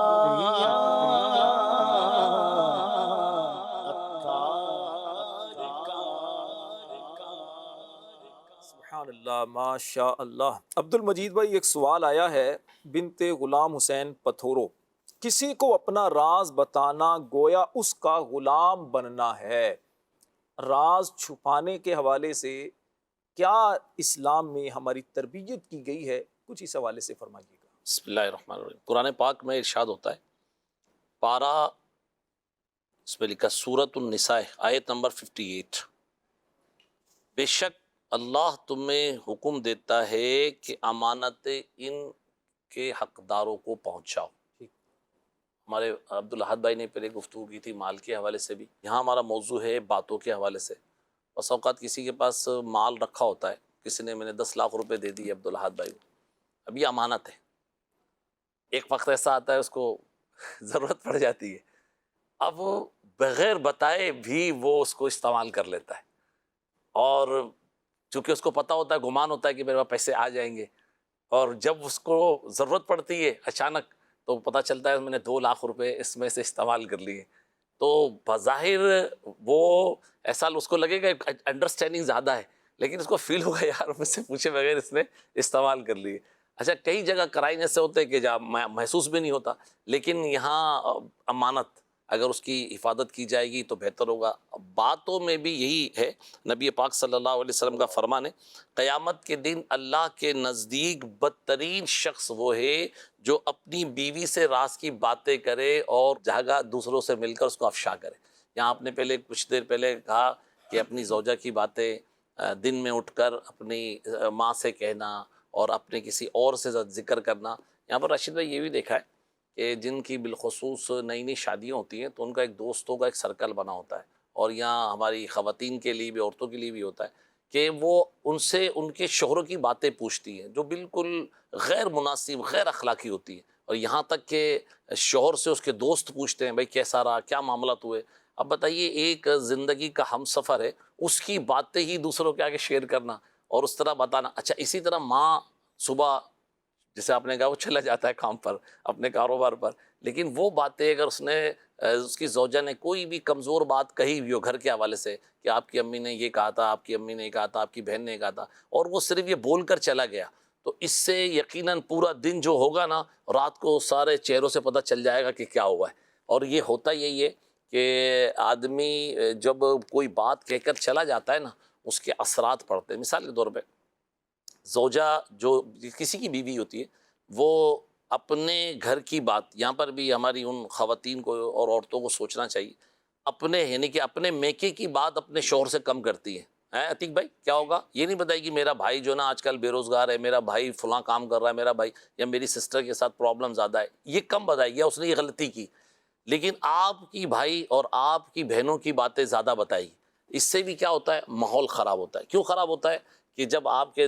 سبحان اللہ ماشاء اللہ۔ عبد المجید بھائی ایک سوال آیا ہے بنت غلام حسین پتھورو، کسی کو اپنا راز بتانا گویا اس کا غلام بننا ہے، راز چھپانے کے حوالے سے کیا اسلام میں ہماری تربیت کی گئی ہے، کچھ اس حوالے سے فرمائیے گا۔ بسم اللہ الرحمن الرحیم۔ قرآن پاک میں ارشاد ہوتا ہے، پارہ اس میں لکھا سورۃ النساء آیت نمبر 58، بے شک اللہ تمہیں حکم دیتا ہے کہ امانتیں ان کے حقداروں کو پہنچاؤ۔ ہمارے عبدالحد بھائی نے پہلے گفتگو کی تھی مال کے حوالے سے بھی، یہاں ہمارا موضوع ہے باتوں کے حوالے سے۔ بس اوقات کسی کے پاس مال رکھا ہوتا ہے، کسی نے میں نے 10 لاکھ روپے دے دیے عبدالحد بھائی کو، اب یہ امانت ہے، ایک وقت ایسا آتا ہے اس کو ضرورت پڑ جاتی ہے، اب بغیر بتائے بھی وہ اس کو استعمال کر لیتا ہے، اور چونکہ اس کو پتہ ہوتا ہے، گمان ہوتا ہے کہ میرے پاس پیسے آ جائیں گے، اور جب اس کو ضرورت پڑتی ہے اچانک تو پتہ چلتا ہے میں نے 2 لاکھ روپے اس میں سے استعمال کر لیے، تو بظاہر وہ ایسا اس کو لگے گا انڈرسٹینڈنگ زیادہ ہے، لیکن اس کو فیل ہوگا یار مجھ سے پوچھے بغیر اس نے استعمال کر لیے۔ اچھا کئی جگہ کرائم ایسے ہوتے ہیں کہ جہاں محسوس بھی نہیں ہوتا، لیکن یہاں امانت اگر اس کی حفاظت کی جائے گی تو بہتر ہوگا۔ باتوں میں بھی یہی ہے، نبی پاک صلی اللہ علیہ وسلم کا فرمان ہے، قیامت کے دن اللہ کے نزدیک بدترین شخص وہ ہے جو اپنی بیوی سے راز کی باتیں کرے اور جگہ دوسروں سے مل کر اس کو افشا کرے۔ یہاں آپ نے پہلے کچھ دیر پہلے کہا کہ اپنی زوجہ کی باتیں دن میں اٹھ کر اپنی ماں سے کہنا اور اپنے کسی اور سے ذکر کرنا۔ یہاں پر راشد بھائی یہ بھی دیکھا ہے کہ جن کی بالخصوص نئی نئی شادیاں ہوتی ہیں تو ان کا ایک دوستوں کا ایک سرکل بنا ہوتا ہے، اور یہاں ہماری خواتین کے لیے بھی عورتوں کے لیے بھی ہوتا ہے کہ وہ ان سے ان کے شوہروں کی باتیں پوچھتی ہیں جو بالکل غیر مناسب غیر اخلاقی ہوتی ہیں، اور یہاں تک کہ شوہر سے اس کے دوست پوچھتے ہیں بھائی کیسا رہا، کیا معاملات ہوئے۔ اب بتائیے ایک زندگی کا ہم سفر ہے، اس کی باتیں ہی دوسروں کے آگے شیئر کرنا اور اس طرح بتانا۔ اچھا اسی طرح ماں صبح جیسے آپ نے کہا وہ چلا جاتا ہے کام پر اپنے کاروبار پر، لیکن وہ باتیں اگر اس نے اس کی زوجہ نے کوئی بھی کمزور بات کہی ہوئی ہو گھر کے حوالے سے کہ آپ کی امی نے یہ کہا تھا، آپ کی امی نے یہ کہا تھا، آپ کی بہن نے یہ کہا تھا، اور وہ صرف یہ بول کر چلا گیا، تو اس سے یقیناً پورا دن جو ہوگا نا رات کو سارے چہروں سے پتہ چل جائے گا کہ کیا ہوا ہے۔ اور یہ ہوتا یہی ہے کہ آدمی جب کوئی بات کہہ کر چلا جاتا ہے نا اس کے اثرات پڑتے ہیں۔ مثال کے طور پہ زوجہ جو کسی کی بیوی ہوتی ہے وہ اپنے گھر کی بات، یہاں پر بھی ہماری ان خواتین کو اور عورتوں کو سوچنا چاہیے، اپنے یعنی کہ اپنے میکے کی بات اپنے شوہر سے کم کرتی ہے۔ عتیق بھائی کیا ہوگا، یہ نہیں بتائے کہ میرا بھائی جو نا آج کل بے روزگار ہے، میرا بھائی فلاں کام کر رہا ہے، میرا بھائی یا میری سسٹر کے ساتھ پرابلم زیادہ ہے، یہ کم بتائے گی، اس نے یہ غلطی کی، لیکن آپ کی بھائی اور آپ کی بہنوں کی باتیں زیادہ بتائی، اس سے بھی کیا ہوتا ہے، ماحول خراب ہوتا ہے۔ کیوں خراب ہوتا ہے کہ جب آپ کے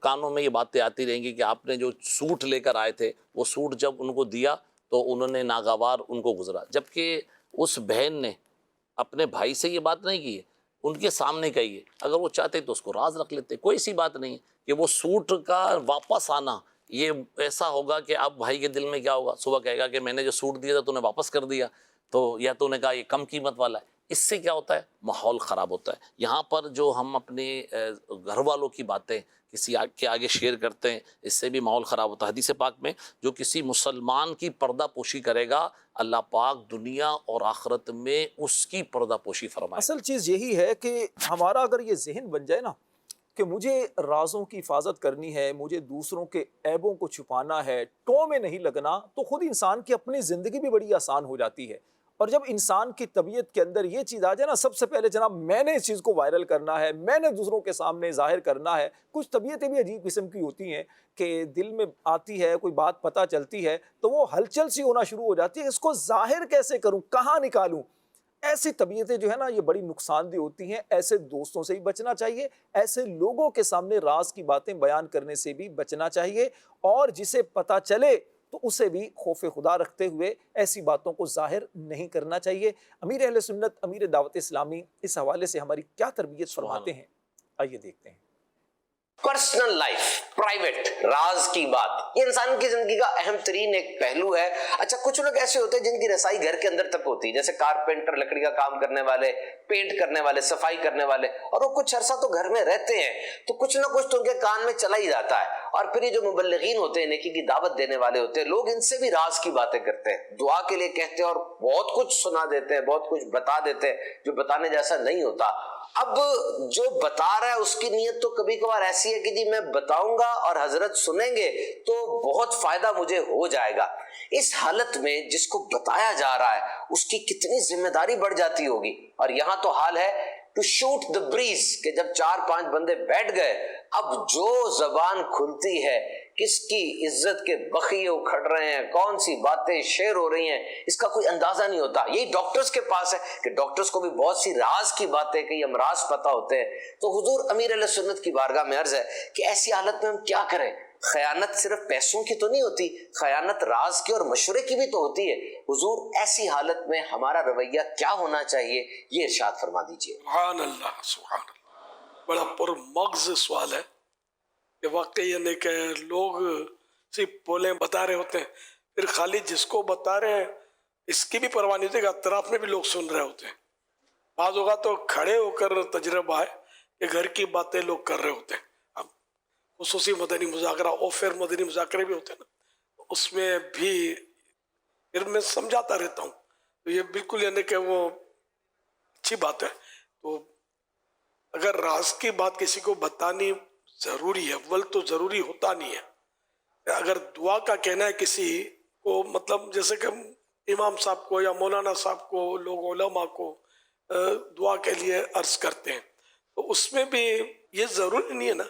کانوں میں یہ باتیں آتی رہیں گی کہ آپ نے جو سوٹ لے کر آئے تھے وہ سوٹ جب ان کو دیا تو انہوں نے ناگوار ان کو گزرا، جبکہ اس بہن نے اپنے بھائی سے یہ بات نہیں کی ہے، ان کے سامنے کہی ہے، اگر وہ چاہتے تو اس کو راز رکھ لیتے، کوئی سی بات نہیں کہ وہ سوٹ کا واپس آنا یہ ایسا ہوگا کہ اب بھائی کے دل میں کیا ہوگا، صبح کہے گا کہ میں نے جو سوٹ دیا تھا تو نے واپس کر دیا، تو یا تو نے کہا یہ کم قیمت والا ہے. اس سے کیا ہوتا ہے؟ ماحول خراب ہوتا ہے. یہاں پر جو ہم اپنے گھر والوں کی باتیں کسی کے آگے شیئر کرتے ہیں، اس سے بھی ماحول خراب ہوتا ہے. حدیث پاک میں جو کسی مسلمان کی پردہ پوشی کرے گا، اللہ پاک دنیا اور آخرت میں اس کی پردہ پوشی فرمائے. اصل چیز یہی ہے کہ ہمارا اگر یہ ذہن بن جائے نا کہ مجھے رازوں کی حفاظت کرنی ہے، مجھے دوسروں کے عیبوں کو چھپانا ہے، ٹو میں نہیں لگنا، تو خود انسان کی اپنی زندگی بھی بڑی آسان ہو جاتی ہے. اور جب انسان کی طبیعت کے اندر یہ چیز آ جائے نا، سب سے پہلے جناب میں نے اس چیز کو وائرل کرنا ہے، میں نے دوسروں کے سامنے ظاہر کرنا ہے. کچھ طبیعتیں بھی عجیب قسم کی ہوتی ہیں کہ دل میں آتی ہے، کوئی بات پتہ چلتی ہے تو وہ ہلچل سی ہونا شروع ہو جاتی ہے، اس کو ظاہر کیسے کروں، کہاں نکالوں. ایسی طبیعتیں جو ہے نا یہ بڑی نقصان دہ ہوتی ہیں. ایسے دوستوں سے بھی بچنا چاہیے، ایسے لوگوں کے سامنے راز کی باتیں بیان کرنے سے بھی بچنا چاہیے، اور جسے پتہ چلے تو اسے بھی خوف خدا رکھتے ہوئے ایسی باتوں کو ظاہر نہیں کرنا چاہیے. امیر اہل سنت، امیر دعوت اسلامی اس حوالے سے ہماری کیا تربیت فرماتے ہیں، آئیے دیکھتے ہیں. پرسنل لائف، پرائیویٹ، راز کی بات، یہ انسان کی زندگی کا اہم ترین ایک پہلو ہے. اچھا کچھ لوگ ایسے ہوتے ہیں جن کی رسائی گھر کے اندر تک ہوتی ہے، جیسے کارپینٹر، لکڑی کا کام کرنے والے، پینٹ کرنے والے، صفائی کرنے والے، اور وہ کچھ عرصہ تو گھر میں رہتے ہیں تو کچھ نہ کچھ تو ان کے کان میں چلا ہی جاتا ہے. اور پھر یہ جو مبلغین ہوتے ہیں، نیکی کی دعوت دینے والے ہوتے ہیں، لوگ ان سے بھی راز کی باتیں کرتے ہیں، دعا کے لیے کہتے ہیں اور بہت کچھ سنا دیتے ہیں، بہت کچھ بتا دیتے ہیں جو بتانے جیسا نہیں ہوتا. اب جو بتا رہا ہے اس کی نیت تو کبھی کبھار ایسی ہے کہ جی میں بتاؤں گا اور حضرت سنیں گے تو بہت فائدہ مجھے ہو جائے گا. اس حالت میں جس کو بتایا جا رہا ہے اس کی کتنی ذمہ داری بڑھ جاتی ہوگی. اور یہاں تو حال ہے ٹو شوٹ دا بریز کہ جب 4-5 بندے بیٹھ گئے، اب جو زبان کھلتی ہے، کس کی عزت کے بخیے اکھڑ رہے ہیں، کون سی باتیں شیئر ہو رہی ہیں، اس کا کوئی اندازہ نہیں ہوتا. یہی ڈاکٹرز کے پاس ہے کہ ڈاکٹرز کو بھی بہت سی راز کی باتیں، کئی امراض پتہ ہوتے ہیں. تو حضور امیر علیہ سنت کی بارگاہ میں عرض ہے کہ ایسی حالت میں ہم کیا کریں؟ خیانت صرف پیسوں کی تو نہیں ہوتی، خیانت راز کی اور مشورے کی بھی تو ہوتی ہے. حضور ایسی حالت میں ہمارا رویہ کیا ہونا چاہیے، یہ ارشاد فرما دیجیے. سبحان اللہ، سبحان اللہ. بڑا پرمغز سوال ہے کہ واقعی یعنی کہ لوگ صرف بولیں بتا رہے ہوتے ہیں، پھر خالی جس کو بتا رہے ہیں اس کی بھی پرواہ نہیں ہوتی کہ اطراف میں بھی لوگ سن رہے ہوتے ہیں. بعض اوقات تو کھڑے ہو کر تجربہ ہے کہ گھر کی باتیں لوگ کر رہے ہوتے ہیں. اب خصوصی مدنی مذاکرہ اور پھر مدنی مذاکرے بھی ہوتے ہیں نا، اس میں بھی پھر میں سمجھاتا رہتا ہوں. تو یہ بالکل یعنی کہ وہ اچھی بات ہے. تو اگر راز کی بات کسی کو بتانی ضروری ہے، اول تو ضروری ہوتا نہیں ہے. اگر دعا کا کہنا ہے کسی کو، مطلب جیسے کہ امام صاحب کو یا مولانا صاحب کو، لوگ علماء کو دعا کے لیے عرض کرتے ہیں، تو اس میں بھی یہ ضروری نہیں ہے نا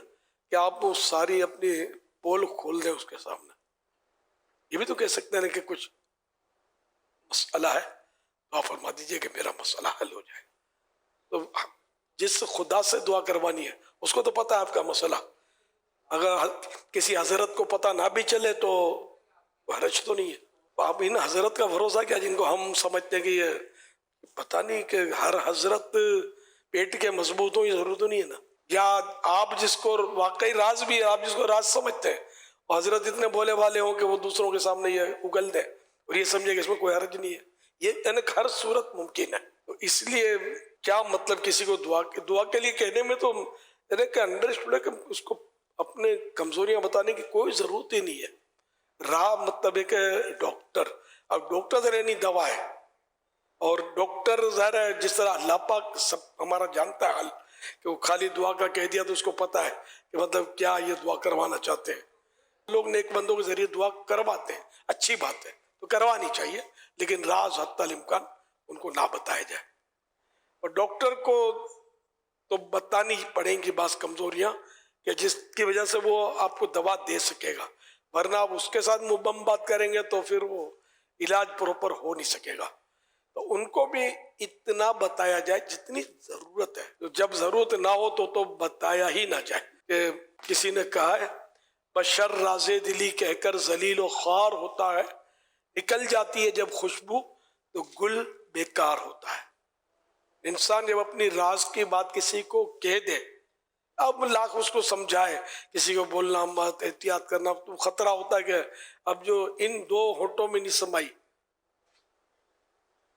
کہ آپ وہ ساری اپنی پول کھول دیں اس کے سامنے. یہ بھی تو کہہ سکتے ہیں کہ کچھ مسئلہ ہے دعا فرما دیجئے کہ میرا مسئلہ حل ہو جائے. تو جس خدا سے دعا کروانی ہے اس کو تو پتہ ہے آپ کا مسئلہ. اگر کسی حضرت کو پتہ نہ بھی چلے تو حرج تو نہیں ہے. آپ ان حضرت کا بھروسہ کیا جن کو ہم سمجھتے ہیں کہ یہ پتہ نہیں کہ ہر حضرت پیٹ کے مضبوط ہوں، یہ ضرورت نہیں ہے نا. یا آپ جس کو واقعی راز بھی ہے، آپ جس کو راز سمجھتے ہیں، اور حضرت اتنے بولے والے ہوں کہ وہ دوسروں کے سامنے یہ اگل دیں اور یہ سمجھے کہ اس میں کوئی حرج نہیں ہے. یہ یعنی ہر صورت ممکن ہے. تو اس لیے کیا مطلب کسی کو دعا کے لیے کہنے میں تو یعنی کہ انڈرسٹوڈ ہے کہ اس کو اپنے کمزوریاں بتانے کی کوئی ضرورت ہی نہیں ہے. راہ مطلب ہے کہ ڈاکٹر، اب ڈاکٹر ذرا نہیں دوا ہے، اور ڈاکٹر ظاہر ہے جس طرح اللہ پاک سب ہمارا جانتا ہے حال، کہ وہ خالی دعا کا کہہ دیا تو اس کو پتہ ہے کہ مطلب کیا یہ دعا کروانا چاہتے ہیں. لوگ نیک بندوں کے ذریعے دعا کرواتے ہیں، اچھی بات ہے، تو کروانی چاہیے، لیکن راز حتی الامکان ان کو نہ بتایا جائے. اور ڈاکٹر کو تو بتانی ہی پڑیں گی بعض کمزوریاں کہ جس کی وجہ سے وہ آپ کو دوا دے سکے گا، ورنہ آپ اس کے ساتھ مبم بات کریں گے تو پھر وہ علاج پروپر ہو نہیں سکے گا. تو ان کو بھی اتنا بتایا جائے جتنی ضرورت ہے. جب ضرورت نہ ہو تو بتایا ہی نہ جائے. کہ کسی نے کہا ہے بشر راز دلی کہہ کر ذلیل و خوار ہوتا ہے، نکل جاتی ہے جب خوشبو تو گل بیکار ہوتا ہے. انسان جب اپنی راز کی بات کسی کو کہہ دے، اب لاکھ اس کو سمجھائے، کسی کو بولنا مت، احتیاط کرنا، تو خطرہ ہوتا ہے کہ اب جو ان دو ہونٹوں میں نہیں سمائی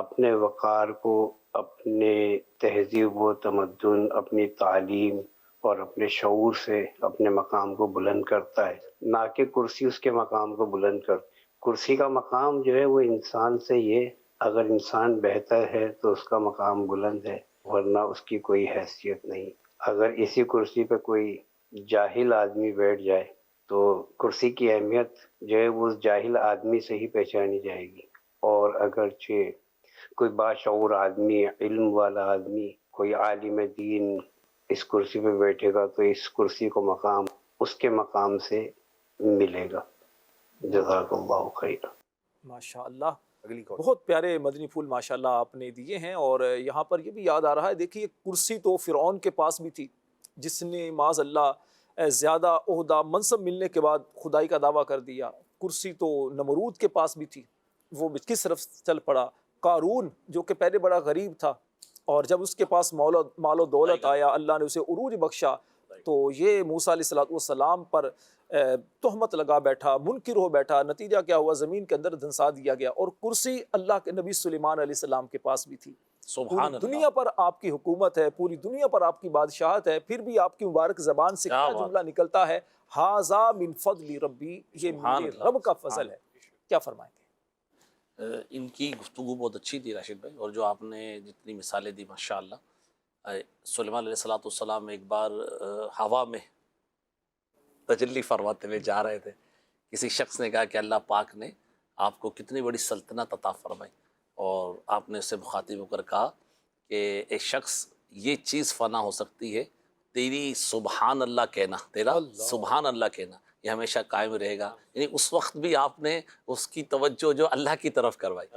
اپنے وقار کو اپنے تہذیب و تمدن، اپنی تعلیم اور اپنے شعور سے اپنے مقام کو بلند کرتا ہے، نہ کہ کرسی اس کے مقام کو بلند کر. کرسی کا مقام جو ہے وہ انسان سے یہ، اگر انسان بہتر ہے تو اس کا مقام بلند ہے، ورنہ اس کی کوئی حیثیت نہیں. اگر اسی کرسی پہ کوئی جاہل آدمی بیٹھ جائے تو کرسی کی اہمیت جو ہے وہ اس جاہل آدمی سے ہی پہچانی جائے گی. اور اگرچہ کوئی باشعور آدمی، علم والا آدمی، کوئی عالم دین اس کرسی پہ بیٹھے گا تو اس کرسی کو مقام اس کے مقام سے ملے گا. جزاک اللہ خیر. ماشاء اللہ، بہت پیارے مدنی پھول ماشاءاللہ آپ نے دیے ہیں. اور یہاں پر یہ بھی یاد آ رہا ہے، دیکھیے کرسی تو فرعون کے پاس بھی تھی، جس نے معاذ اللہ زیادہ عہدہ منصب ملنے کے بعد خدائی کا دعویٰ کر دیا. کرسی تو نمرود کے پاس بھی تھی، وہ کس طرف چل پڑا. قارون جو کہ پہلے بڑا غریب تھا، اور جب اس کے پاس مال و دولت آیا، اللہ نے اسے عروج بخشا، تو یہ موسیٰ علیہ السلام پر تہمت لگا بیٹھا، منکر ہو بیٹھا. نتیجہ کیا ہوا؟ زمین کے اندر دھنسا دیا گیا. اور کرسی اللہ کے نبی سلیمان علیہ السلام کے پاس بھی تھی. پوری دنیا پر آپ کی حکومت ہے، پوری دنیا پر آپ کی بادشاہت ہے، پھر بھی آپ کی مبارک زبان سے کیا جملہ نکلتا ہے؟ ھذا من فضل ربی، یہ میرے رب کا فضل ہے. کیا فرمائیں گے؟ ان کی گفتگو بہت اچھی تھی راشد بھائی، اور جو آپ نے جتنی مثالیں دی ماشاءاللہ. سلیمان علیہ السلام ایک بار ہوا میں تجلی فرماتے ہوئے جا رہے تھے. کسی شخص نے کہا کہ اللہ پاک نے آپ کو کتنی بڑی سلطنت عطا فرمائی، اور آپ نے اسے مخاطب ہو کر کہا کہ اے شخص، یہ چیز فنا ہو سکتی ہے، تیری سبحان اللہ کہنا، تیرا سبحان اللہ کہنا یہ ہمیشہ قائم رہے گا. یعنی اس وقت بھی آپ نے اس کی توجہ جو اللہ کی طرف کروائی.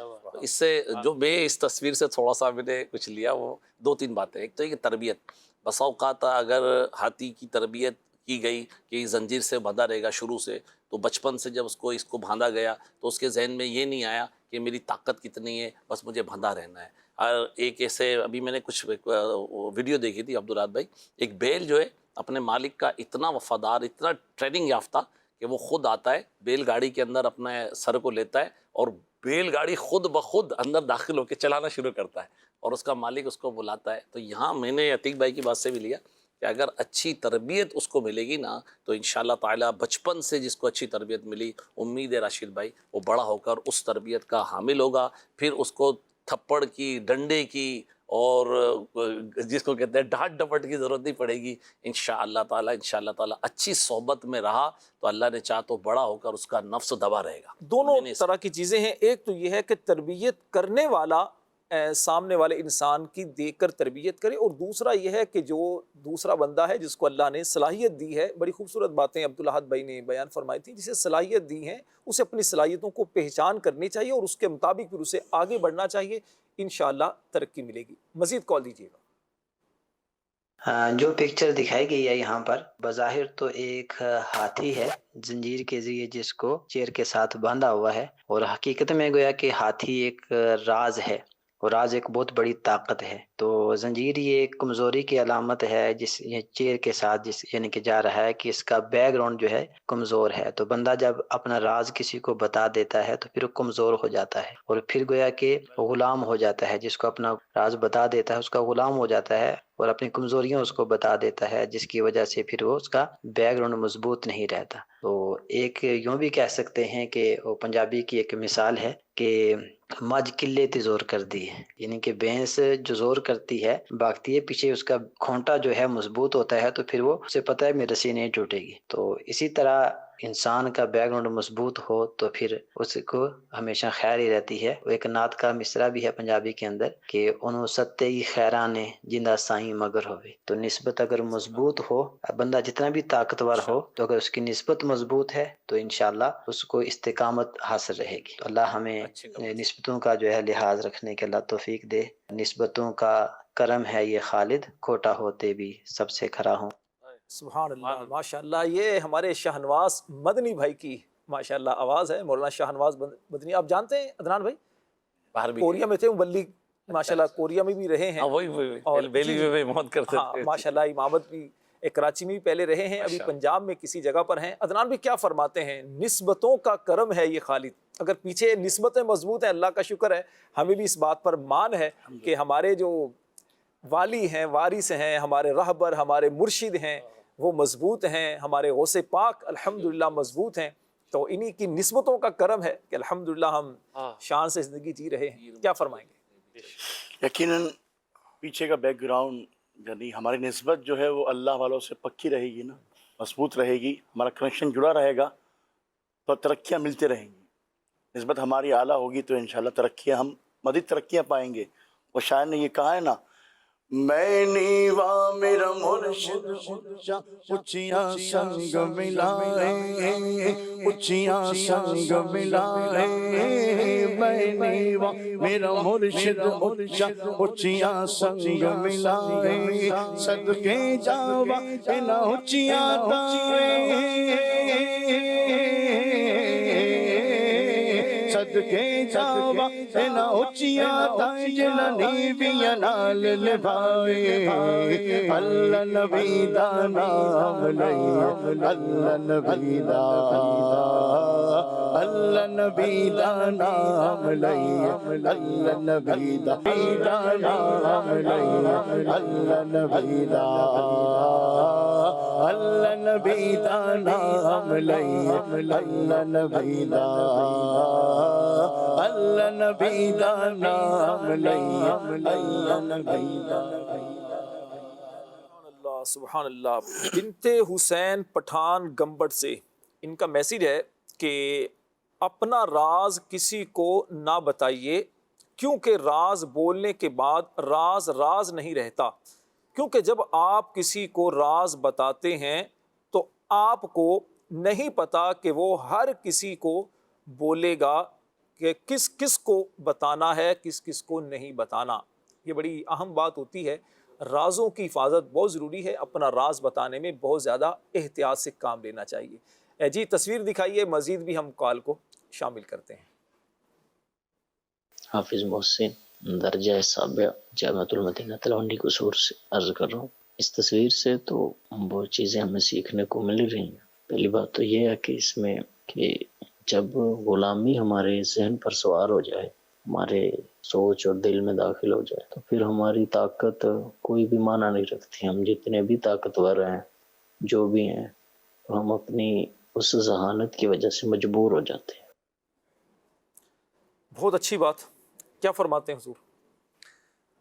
اس سے جو میں اس تصویر سے تھوڑا سا میں نے کچھ لیا، وہ دو تین باتیں. ایک تو یہ تربیت، بس اوقات اگر ہاتھی کی تربیت کی گئی کہ زنجیر سے بندھا رہے گا شروع سے، تو بچپن سے جب اس کو باندھا گیا تو اس کے ذہن میں یہ نہیں آیا کہ میری طاقت کتنی ہے، بس مجھے بندھا رہنا ہے. اور ایک ایسے ابھی میں نے کچھ ویڈیو دیکھی تھی عبدالرات بھائی، ایک بیل جو ہے اپنے مالک کا اتنا وفادار، اتنا ٹریننگ یافتہ کہ وہ خود آتا ہے بیل گاڑی کے اندر، اپنے سر کو لیتا ہے اور بیل گاڑی خود بخود اندر داخل ہو کے چلانا شروع کرتا ہے، اور اس کا مالک اس کو بلاتا ہے. تو یہاں میں نے عتیق بھائی کی بات سے بھی لیا کہ اگر اچھی تربیت اس کو ملے گی نا، تو انشاءاللہ تعالیٰ بچپن سے جس کو اچھی تربیت ملی، امید ہے راشد بھائی وہ بڑا ہو کر اس تربیت کا حامل ہوگا. پھر اس کو تھپڑ کی، ڈنڈے کی، اور جس کو کہتے ہیں ڈانٹ ڈپٹ کی ضرورت نہیں پڑے گی. انشاءاللہ تعالیٰ اچھی صحبت میں رہا تو اللہ نے چاہ تو بڑا ہو کر اس کا نفس دبا رہے گا. دونوں طرح کی چیزیں ہیں. ایک تو یہ ہے کہ تربیت کرنے والا سامنے والے انسان کی دیکھ کر تربیت کرے، اور دوسرا یہ ہے کہ جو دوسرا بندہ ہے جس کو اللہ نے صلاحیت دی ہے. بڑی خوبصورت باتیں عبدالاحد بھائی نے بیان فرمائی تھی. جسے صلاحیت دی ہے اسے اپنی صلاحیتوں کو پہچان کرنی چاہیے، اور اس کے مطابق پھر اسے آگے بڑھنا چاہیے. انشاءاللہ ترقی ملے گی. مزید کال دیجیے گا. جو پکچر دکھائی گئی ہے یہاں پر، بظاہر تو ایک ہاتھی ہے زنجیر کے ذریعے جس کو چیر کے ساتھ باندھا ہوا ہے، اور حقیقت میں گویا کہ ہاتھی ایک راز ہے، اور راز ایک بہت بڑی طاقت ہے. تو زنجیر یہ ایک کمزوری کی علامت ہے، جس یہ چیر کے ساتھ یعنی کہ جا رہا ہے کہ اس کا بیک گراؤنڈ جو ہے کمزور ہے. تو بندہ جب اپنا راز کسی کو بتا دیتا ہے تو پھر وہ کمزور ہو جاتا ہے، اور پھر گویا کہ غلام ہو جاتا ہے. جس کو اپنا راز بتا دیتا ہے اس کا غلام ہو جاتا ہے، اور اپنی کمزوریاں اس کو بتا دیتا ہے، جس کی وجہ سے پھر وہ اس کا بیک گراؤنڈ مضبوط نہیں رہتا. تو ایک یوں بھی کہہ سکتے ہیں کہ وہ پنجابی کی ایک مثال ہے کہ مجھ قلے تے زور کر دی ہے، یعنی کہ بھینس جو زور کرتی ہے، بھاگتی ہے پیچھے، اس کا کھونٹا جو ہے مضبوط ہوتا ہے تو پھر وہ اسے پتہ ہے میری رسی نہیں ٹوٹے گی. تو اسی طرح انسان کا بیک گراؤنڈ مضبوط ہو تو پھر اس کو ہمیشہ خیر ہی رہتی ہے. وہ ایک نعت کا مصرع بھی ہے پنجابی کے اندر کہ انہوں ستے ہی خیرانے جندہ سائیں مگر ہوئے. تو نسبت اگر مضبوط ہو، بندہ جتنا بھی طاقتور ہو، تو اگر اس کی نسبت مضبوط ہے تو انشاءاللہ اس کو استقامت حاصل رہے گی. تو اللہ ہمیں نسبتوں کا جو ہے لحاظ رکھنے کے اللہ توفیق دے. نسبتوں کا کرم ہے یہ خالد، کھوٹا ہوتے بھی سب سے کھرا ہوں. سبحان اللہ، ماشاءاللہ. یہ ہمارے شاہنواز مدنی بھائی کی ماشاءاللہ آواز ہے. مولانا شاہنواز مدنی آپ جانتے ہیں عدنان بھائی؟ کوریا میں تھے مبلغ، ماشاءاللہ کوریا میں بھی رہے ہیں، اور ماشاءاللہ امامت بھی کراچی میں بھی پہلے رہے ہیں، ابھی پنجاب میں کسی جگہ پر ہیں. عدنان بھی کیا فرماتے ہیں؟ نسبتوں کا کرم ہے یہ خالد. اگر پیچھے نسبتیں مضبوط ہیں اللہ کا شکر ہے، ہمیں بھی اس بات پر مان ہے کہ ہمارے جو والی ہیں، وارث ہیں، ہمارے رہبر، ہمارے مرشد ہیں، وہ مضبوط ہیں، ہمارے غوث پاک الحمدللہ مضبوط ہیں، تو انہی کی نسبتوں کا کرم ہے کہ الحمدللہ ہم شان سے زندگی جی رہے ہیں۔ کیا فرمائیں گے؟ یقیناً پیچھے کا بیک گراؤنڈ یعنی ہماری نسبت جو ہے وہ اللہ والوں سے پکی رہے گی نا، مضبوط رہے گی، ہمارا کنیکشن جڑا رہے گا تو ترقیاں ملتی رہیں گی۔ نسبت ہماری اعلیٰ ہوگی تو انشاءاللہ ترقیاں، ہم مزید ترقیاں پائیں گے۔ وہ شاعر نے یہ کہا ہے نا، میں نیوا میرا مرشد اونچا اونچیاں سنگ ملائے، اونچیاں سنگ ملائے، میں نیوا میرا مرشد اونچا اونچیاں سنگ ملائے، صدقے جاوا ان اونچیاں تائیں، صدقے جاوا ان اونچیاں تائیں جنہاں نیویاں نال نبھائے، اللہ نبی دا نام لئی، اللہ نبی دا، اللہ نبی دا نام لئی، اللہ نبی دا نام لئی، اللہ نبی دا، اللہ نبی دا نام لئی، اللہ نبی دا، اللہ نبی دا نام لئی، اللہ نبی دا۔ سبحان اللہ۔ بنت حسین پٹھان گمبڑ سے ان کا میسیج ہے کہ اپنا راز کسی کو نہ بتائیے، کیونکہ راز بولنے کے بعد راز راز نہیں رہتا، کیونکہ جب آپ کسی کو راز بتاتے ہیں تو آپ کو نہیں پتا کہ وہ ہر کسی کو بولے گا کہ کس کس کو بتانا ہے، کس کس کو نہیں بتانا۔ یہ بڑی اہم بات ہوتی ہے، رازوں کی حفاظت بہت ضروری ہے، اپنا راز بتانے میں بہت زیادہ احتیاط سے کام لینا چاہیے۔ جی تصویر دکھائیے، مزید بھی ہم کال کو شامل کرتے ہیں۔ حافظ محسن درجہ سابع جامعۃ المدینہ تلونڈی قصور سے عرض کر رہا ہوں۔ اس تصویر سے تو بہت چیزیں ہمیں سیکھنے کو مل رہی ہیں۔ پہلی بات تو یہ ہے کہ اس میں کہ جب غلامی ہمارے ذہن پر سوار ہو جائے، ہمارے سوچ اور دل میں داخل ہو جائے، تو پھر ہماری طاقت کوئی بھی معنی نہیں رکھتی۔ ہم جتنے بھی طاقتور ہیں، جو بھی ہیں، ہم اپنی اس ذہانت کی وجہ سے مجبور ہو جاتے ہیں۔ بہت اچھی بات، کیا فرماتے ہیں حضور؟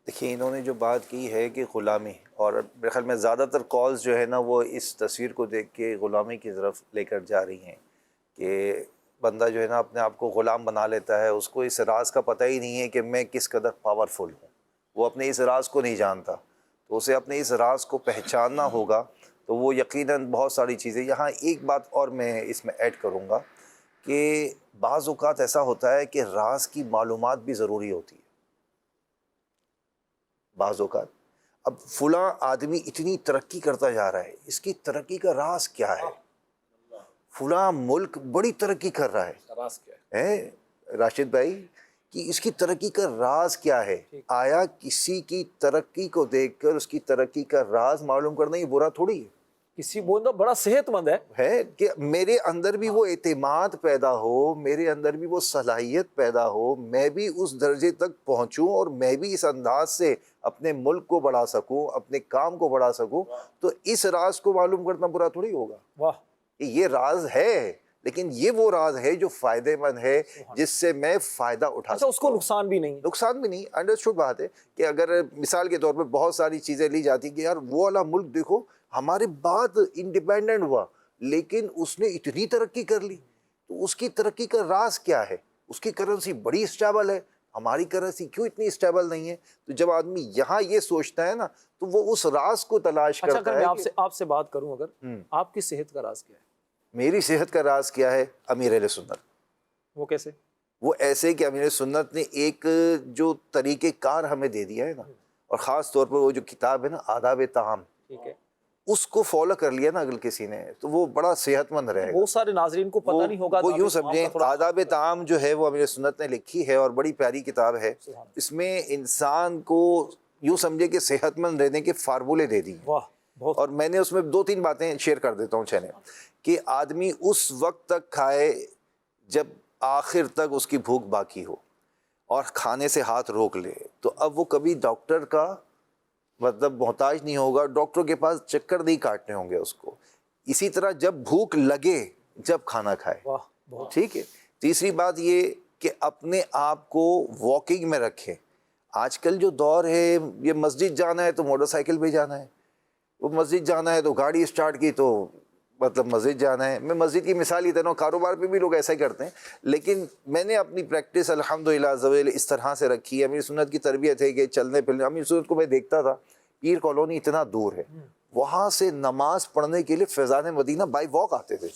دیکھیے انہوں نے جو بات کی ہے کہ غلامی، اور میرے خیال میں زیادہ تر کالز جو ہے نا وہ اس تصویر کو دیکھ کے غلامی کی طرف لے کر جا رہی ہیں، کہ بندہ جو ہے نا اپنے آپ کو غلام بنا لیتا ہے، اس کو اس راز کا پتہ ہی نہیں ہے کہ میں کس قدر پاورفل ہوں، وہ اپنے اس راز کو نہیں جانتا، تو اسے اپنے اس راز کو پہچاننا ہوگا، تو وہ یقیناً بہت ساری چیزیں۔ یہاں ایک بات اور میں اس میں ایڈ کروں گا کہ بعض اوقات ایسا ہوتا ہے کہ راز کی معلومات بھی ضروری ہوتی ہے۔ بعض اوقات اب فلاں آدمی اتنی ترقی کرتا جا رہا ہے، اس کی ترقی کا راز کیا ہے؟ فلاں ملک بڑی ترقی کر رہا ہے، راز کیا ہے راشد بھائی کہ اس کی ترقی کا راز کیا ہے؟ آیا کسی کی ترقی کو دیکھ کر اس کی ترقی کا راز معلوم کرنا یہ برا تھوڑی ہے؟ کسی بندہ بڑا صحت مند ہے کہ میرے اندر بھی وہ اعتماد پیدا ہو، میرے اندر بھی وہ صلاحیت پیدا ہو، میں بھی اس درجے تک پہنچوں اور میں بھی اس انداز سے اپنے ملک کو بڑھا سکوں، اپنے کام کو بڑھا سکوں، تو اس راز کو معلوم کرنا برا تھوڑی ہوگا۔ واہ، کہ یہ راز ہے، لیکن یہ وہ راز ہے جو فائدے مند ہے، جس سے میں فائدہ اٹھا سکتا ہوں۔ اس کو نقصان بھی نہیں، نقصان بھی نہیں، انڈرسٹوڈ بات ہے کہ اگر مثال کے طور پر بہت ساری چیزیں لی جاتی کہ یار وہ والا ملک دیکھو ہمارے بعد انڈیپینڈنٹ ہوا لیکن اس نے اتنی ترقی کر لی، تو اس کی ترقی کا راز کیا ہے؟ اس کی کرنسی بڑی اسٹیبل ہے، ہماری کرنسی کیوں اتنی اسٹیبل نہیں ہے؟ تو جب آدمی یہاں یہ سوچتا ہے نا تو وہ اس راز کو تلاش کرتا ہے۔ اچھا اگر میں آپ سے بات کروں، اگر آپ کی صحت کا راز کیا ہے؟ میری صحت کا راز کیا ہے؟ امیر اہل سنت۔ وہ کیسے؟ وہ ایسے کہ امیر سنت نے ایک جو طریقہ کار ہمیں دے دیا ہے نا، اور خاص طور پر وہ جو کتاب ہے نا آداب طعام، ٹھیک ہے، اس کو فالو کر لیا نا اگر کسی نے تو وہ بڑا صحت مند رہے گا۔ بہت سارے ناظرین کو پتہ نہیں ہوگا، وہ یوں سمجھیں آداب طعام جو ہے وہ امیر سنت نے لکھی ہے اور بڑی پیاری کتاب ہے، اس میں انسان کو یوں سمجھے کہ صحت مند رہنے کے فارمولے دے دی، اور میں نے اس میں 2-3 باتیں شیئر کر دیتا ہوں چلیں، کہ آدمی اس وقت تک کھائے جب آخر تک اس کی بھوک باقی ہو اور کھانے سے ہاتھ روک لے، تو اب وہ کبھی ڈاکٹر کا مطلب محتاج نہیں ہوگا، ڈاکٹر کے پاس چکر نہیں کاٹنے ہوں گے اس کو۔ اسی طرح جب بھوک لگے جب کھانا کھائے، ٹھیک ہے۔ تیسری بات یہ کہ اپنے آپ کو واکنگ میں رکھیں۔ آج کل جو دور ہے، یہ مسجد جانا ہے تو موٹر سائیکل پہ جانا ہے، وہ مسجد جانا ہے تو گاڑی اسٹارٹ کی تو مطلب مسجد جانا ہے۔ میں مسجد کی مثال ہی دے رہا ہوں، کاروبار پہ بھی لوگ ایسا ہی کرتے ہیں، لیکن میں نے اپنی پریکٹس الحمدللہ عزوجل اس طرح سے رکھی ہے۔ امیر سنت کی تربیت ہے کہ چلنے پھرنے، امیر سنت کو میں دیکھتا تھا، پیر کالونی اتنا دور ہے، وہاں سے نماز پڑھنے کے لیے فیضان مدینہ بائی واک آتے تھے۔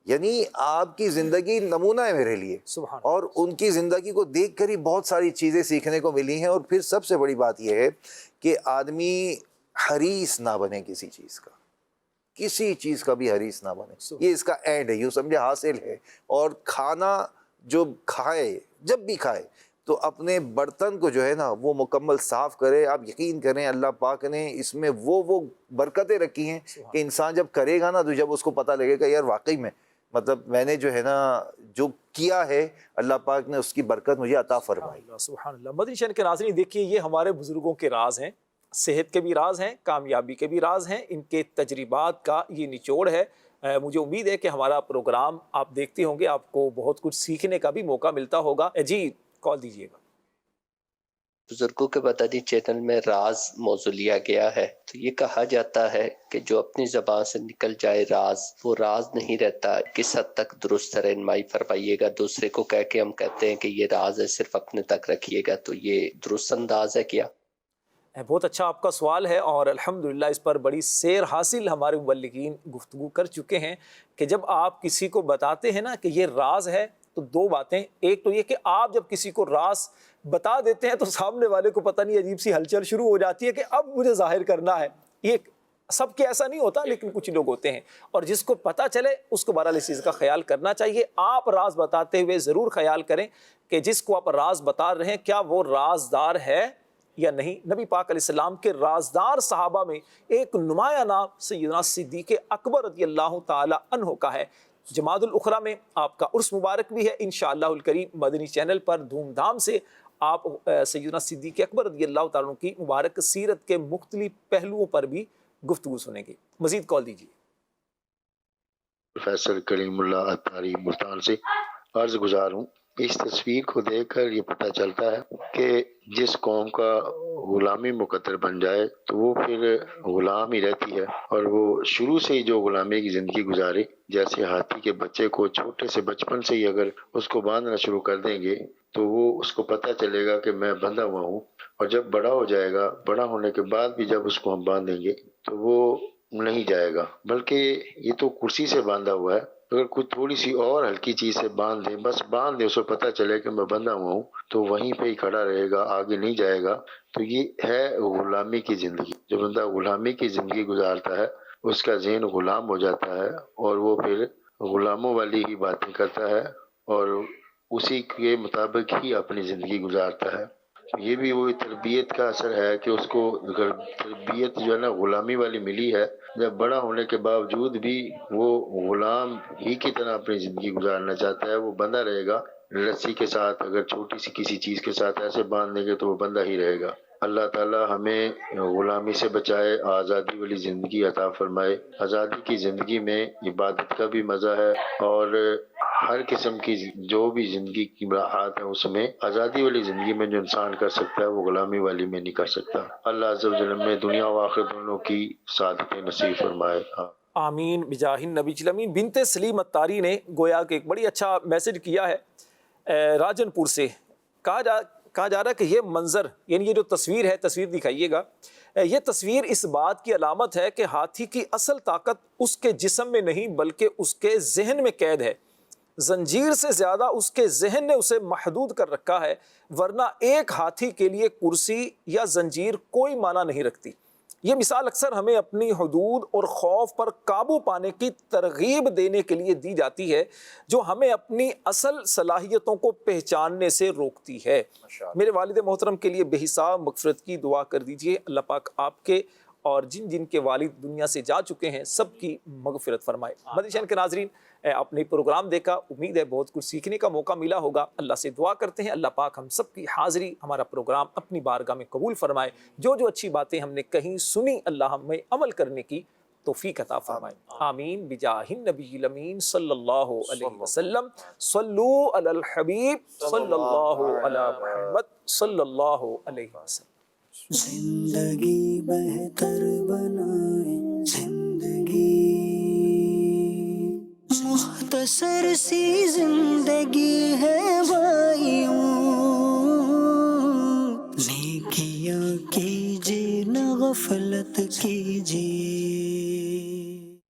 یعنی آپ کی زندگی نمونہ ہے میرے لیے، اور ان کی زندگی کو دیکھ کر ہی بہت ساری چیزیں سیکھنے کو ملی ہیں۔ اور پھر سب سے بڑی بات یہ ہے کہ آدمی حریص نہ بنے کسی چیز کا، کسی چیز کا بھی حریص نہ بنے، یہ اس کا اینڈ ہے، یوں سمجھے حاصل ہے۔ اور کھانا جو کھائے، جب بھی کھائے تو اپنے برتن کو جو ہے نا وہ مکمل صاف کرے۔ آپ یقین کریں اللہ پاک نے اس میں وہ برکتیں رکھی ہیں کہ انسان جب کرے گا نا تو جب اس کو پتہ لگے گا یار واقعی میں مطلب میں نے جو ہے نا جو کیا ہے اللہ پاک نے اس کی برکت مجھے عطا فرمائی۔ سبحان اللہ۔ مدنی چینل کے ناظرین دیکھیے، یہ ہمارے بزرگوں کے راز ہیں، صحت کے بھی راز ہیں، کامیابی کے بھی راز ہیں، ان کے تجربات کا یہ نچوڑ ہے۔ مجھے امید ہے کہ ہمارا پروگرام آپ دیکھتے ہوں گے، آپ کو بہت کچھ سیکھنے کا بھی موقع ملتا ہوگا۔ جی کال دیجیے گا۔ بزرگوں کے مدنی چینل میں راز موضوع لیا گیا ہے، تو یہ کہا جاتا ہے کہ جو اپنی زبان سے نکل جائے راز، وہ راز نہیں رہتا۔ کس حد تک درست رہنمائی فرمائیے گا؟ دوسرے کو کہہ کے ہم کہتے ہیں کہ یہ راز ہے، صرف اپنے تک رکھیے گا، تو یہ درست انداز ہے کیا؟ بہت اچھا آپ کا سوال ہے، اور الحمدللہ اس پر بڑی سیر حاصل ہمارے مبلغین گفتگو کر چکے ہیں کہ جب آپ کسی کو بتاتے ہیں نا کہ یہ راز ہے، تو دو باتیں، ایک تو یہ کہ آپ جب کسی کو راز بتا دیتے ہیں تو سامنے والے کو پتہ نہیں عجیب سی ہلچل شروع ہو جاتی ہے کہ اب مجھے ظاہر کرنا ہے۔ یہ سب کے ایسا نہیں ہوتا، لیکن کچھ لوگ ہوتے ہیں، اور جس کو پتہ چلے اس کو بہرحال اس چیز کا خیال کرنا چاہیے۔ آپ راز بتاتے ہوئے ضرور خیال کریں کہ جس کو آپ راز بتا رہے ہیں کیا وہ رازدار ہے یا نہیں۔ نبی پاک علیہ السلام کے رازدار صحابہ میں ایک نمایاں نام سیدنا صدیق اکبر رضی اللہ تعالی عنہ کا ہے۔ جمادی الاخری میں آپ کا عرس مبارک بھی ہے، انشاءاللہ الکریم مدنی چینل پر دھوم دھام سے آپ سیدنا صدیق اکبر رضی اللہ تعالیٰ عنہ کی مبارک سیرت کے مختلف پہلوؤں پر بھی گفتگو سنیں گے۔ مزید کال دیجیے۔ پروفیسر کریم اللہ اتاری ملتان سے عرض گزار ہوں۔ اس تصویر کو دیکھ کر یہ پتہ چلتا ہے کہ جس قوم کا غلامی مقدر بن جائے تو وہ پھر غلام ہی رہتی ہے، اور وہ شروع سے ہی جو غلامی کی زندگی گزارے، جیسے ہاتھی کے بچے کو چھوٹے سے بچپن سے ہی اگر اس کو باندھنا شروع کر دیں گے تو وہ اس کو پتہ چلے گا کہ میں بندھا ہوا ہوں، اور جب بڑا ہو جائے گا، بڑا ہونے کے بعد بھی جب اس کو ہم باندھیں گے تو وہ نہیں جائے گا، بلکہ یہ تو کرسی سے باندھا ہوا ہے، اگر کوئی تھوڑی سی اور ہلکی چیز سے باندھ دیں، بس باندھ دیں، اس کو پتہ چلے کہ میں بندھا ہوا ہوں، تو وہیں پہ ہی کھڑا رہے گا، آگے نہیں جائے گا۔ تو یہ ہے غلامی کی زندگی۔ جو بندہ غلامی کی زندگی گزارتا ہے اس کا ذہن غلام ہو جاتا ہے، اور وہ پھر غلاموں والی ہی باتیں کرتا ہے اور اسی کے مطابق ہی اپنی زندگی گزارتا ہے۔ یہ بھی وہی تربیت کا اثر ہے کہ اس کو اگر تربیت جو ہے نا غلامی والی ملی ہے، جب بڑا ہونے کے باوجود بھی وہ غلام ہی کی طرح اپنی زندگی گزارنا چاہتا ہے، وہ بندھا رہے گا رسی کے ساتھ۔ اگر چھوٹی سی کسی چیز کے ساتھ ایسے باندھ دیں گے تو وہ بندھا ہی رہے گا۔ اللہ تعالی ہمیں غلامی سے بچائے، آزادی والی زندگی عطا فرمائے۔ آزادی کی زندگی میں عبادت کا بھی مزہ ہے، اور ہر قسم کی جو بھی زندگی کی راحت ہے اس میں آزادی والی زندگی میں جو انسان کر سکتا ہے وہ غلامی والی میں نہیں کر سکتا۔ اللہ عز و جل میں دنیا و آخرت دونوں کی سعادت نصیب فرمائے۔ آمین بجاہ النبی الامین۔ بنت سلیم اتاری نے گویا کہ ایک بڑی اچھا میسج کیا ہے راجن پور سے۔ کہا جا رہا ہے کہ یہ منظر، یعنی یہ جو تصویر ہے، تصویر دکھائیے گا، یہ تصویر اس بات کی علامت ہے کہ ہاتھی کی اصل طاقت اس کے جسم میں نہیں بلکہ اس کے ذہن میں قید ہے۔ زنجیر سے زیادہ اس کے ذہن نے اسے محدود کر رکھا ہے، ورنہ ایک ہاتھی کے لیے کرسی یا زنجیر کوئی معنی نہیں رکھتی۔ یہ مثال اکثر ہمیں اپنی حدود اور خوف پر قابو پانے کی ترغیب دینے کے لیے دی جاتی ہے، جو ہمیں اپنی اصل صلاحیتوں کو پہچاننے سے روکتی ہے۔ میرے والد محترم کے لیے بے حساب مغفرت کی دعا کر دیجئے، اللہ پاک آپ کے اور جن جن کے والد دنیا سے جا چکے ہیں سب کی مغفرت فرمائے۔ مدنی چینل کے ناظرین، آپ نے پروگرام دیکھا، امید ہے بہت کچھ سیکھنے کا موقع ملا ہوگا۔ اللہ سے دعا کرتے ہیں اللہ پاک ہم سب کی حاضری، ہمارا پروگرام اپنی بارگاہ میں قبول فرمائے۔ جو اچھی باتیں ہم نے کہیں سنی، اللہ ہمیں عمل کرنے کی توفیق عطا فرمائے، آمین بجاہ النبی الامین صلی اللہ علیہ وسلم۔ صلو علی الحبیب صلی اللہ علی محمد صلی اللہ علیہ وسلم۔ زندگی بہتر بنائے زندگی، مختصر سی زندگی ہے بھائیوں، نیکیاں کیجیے نہ غفلت کیجیے۔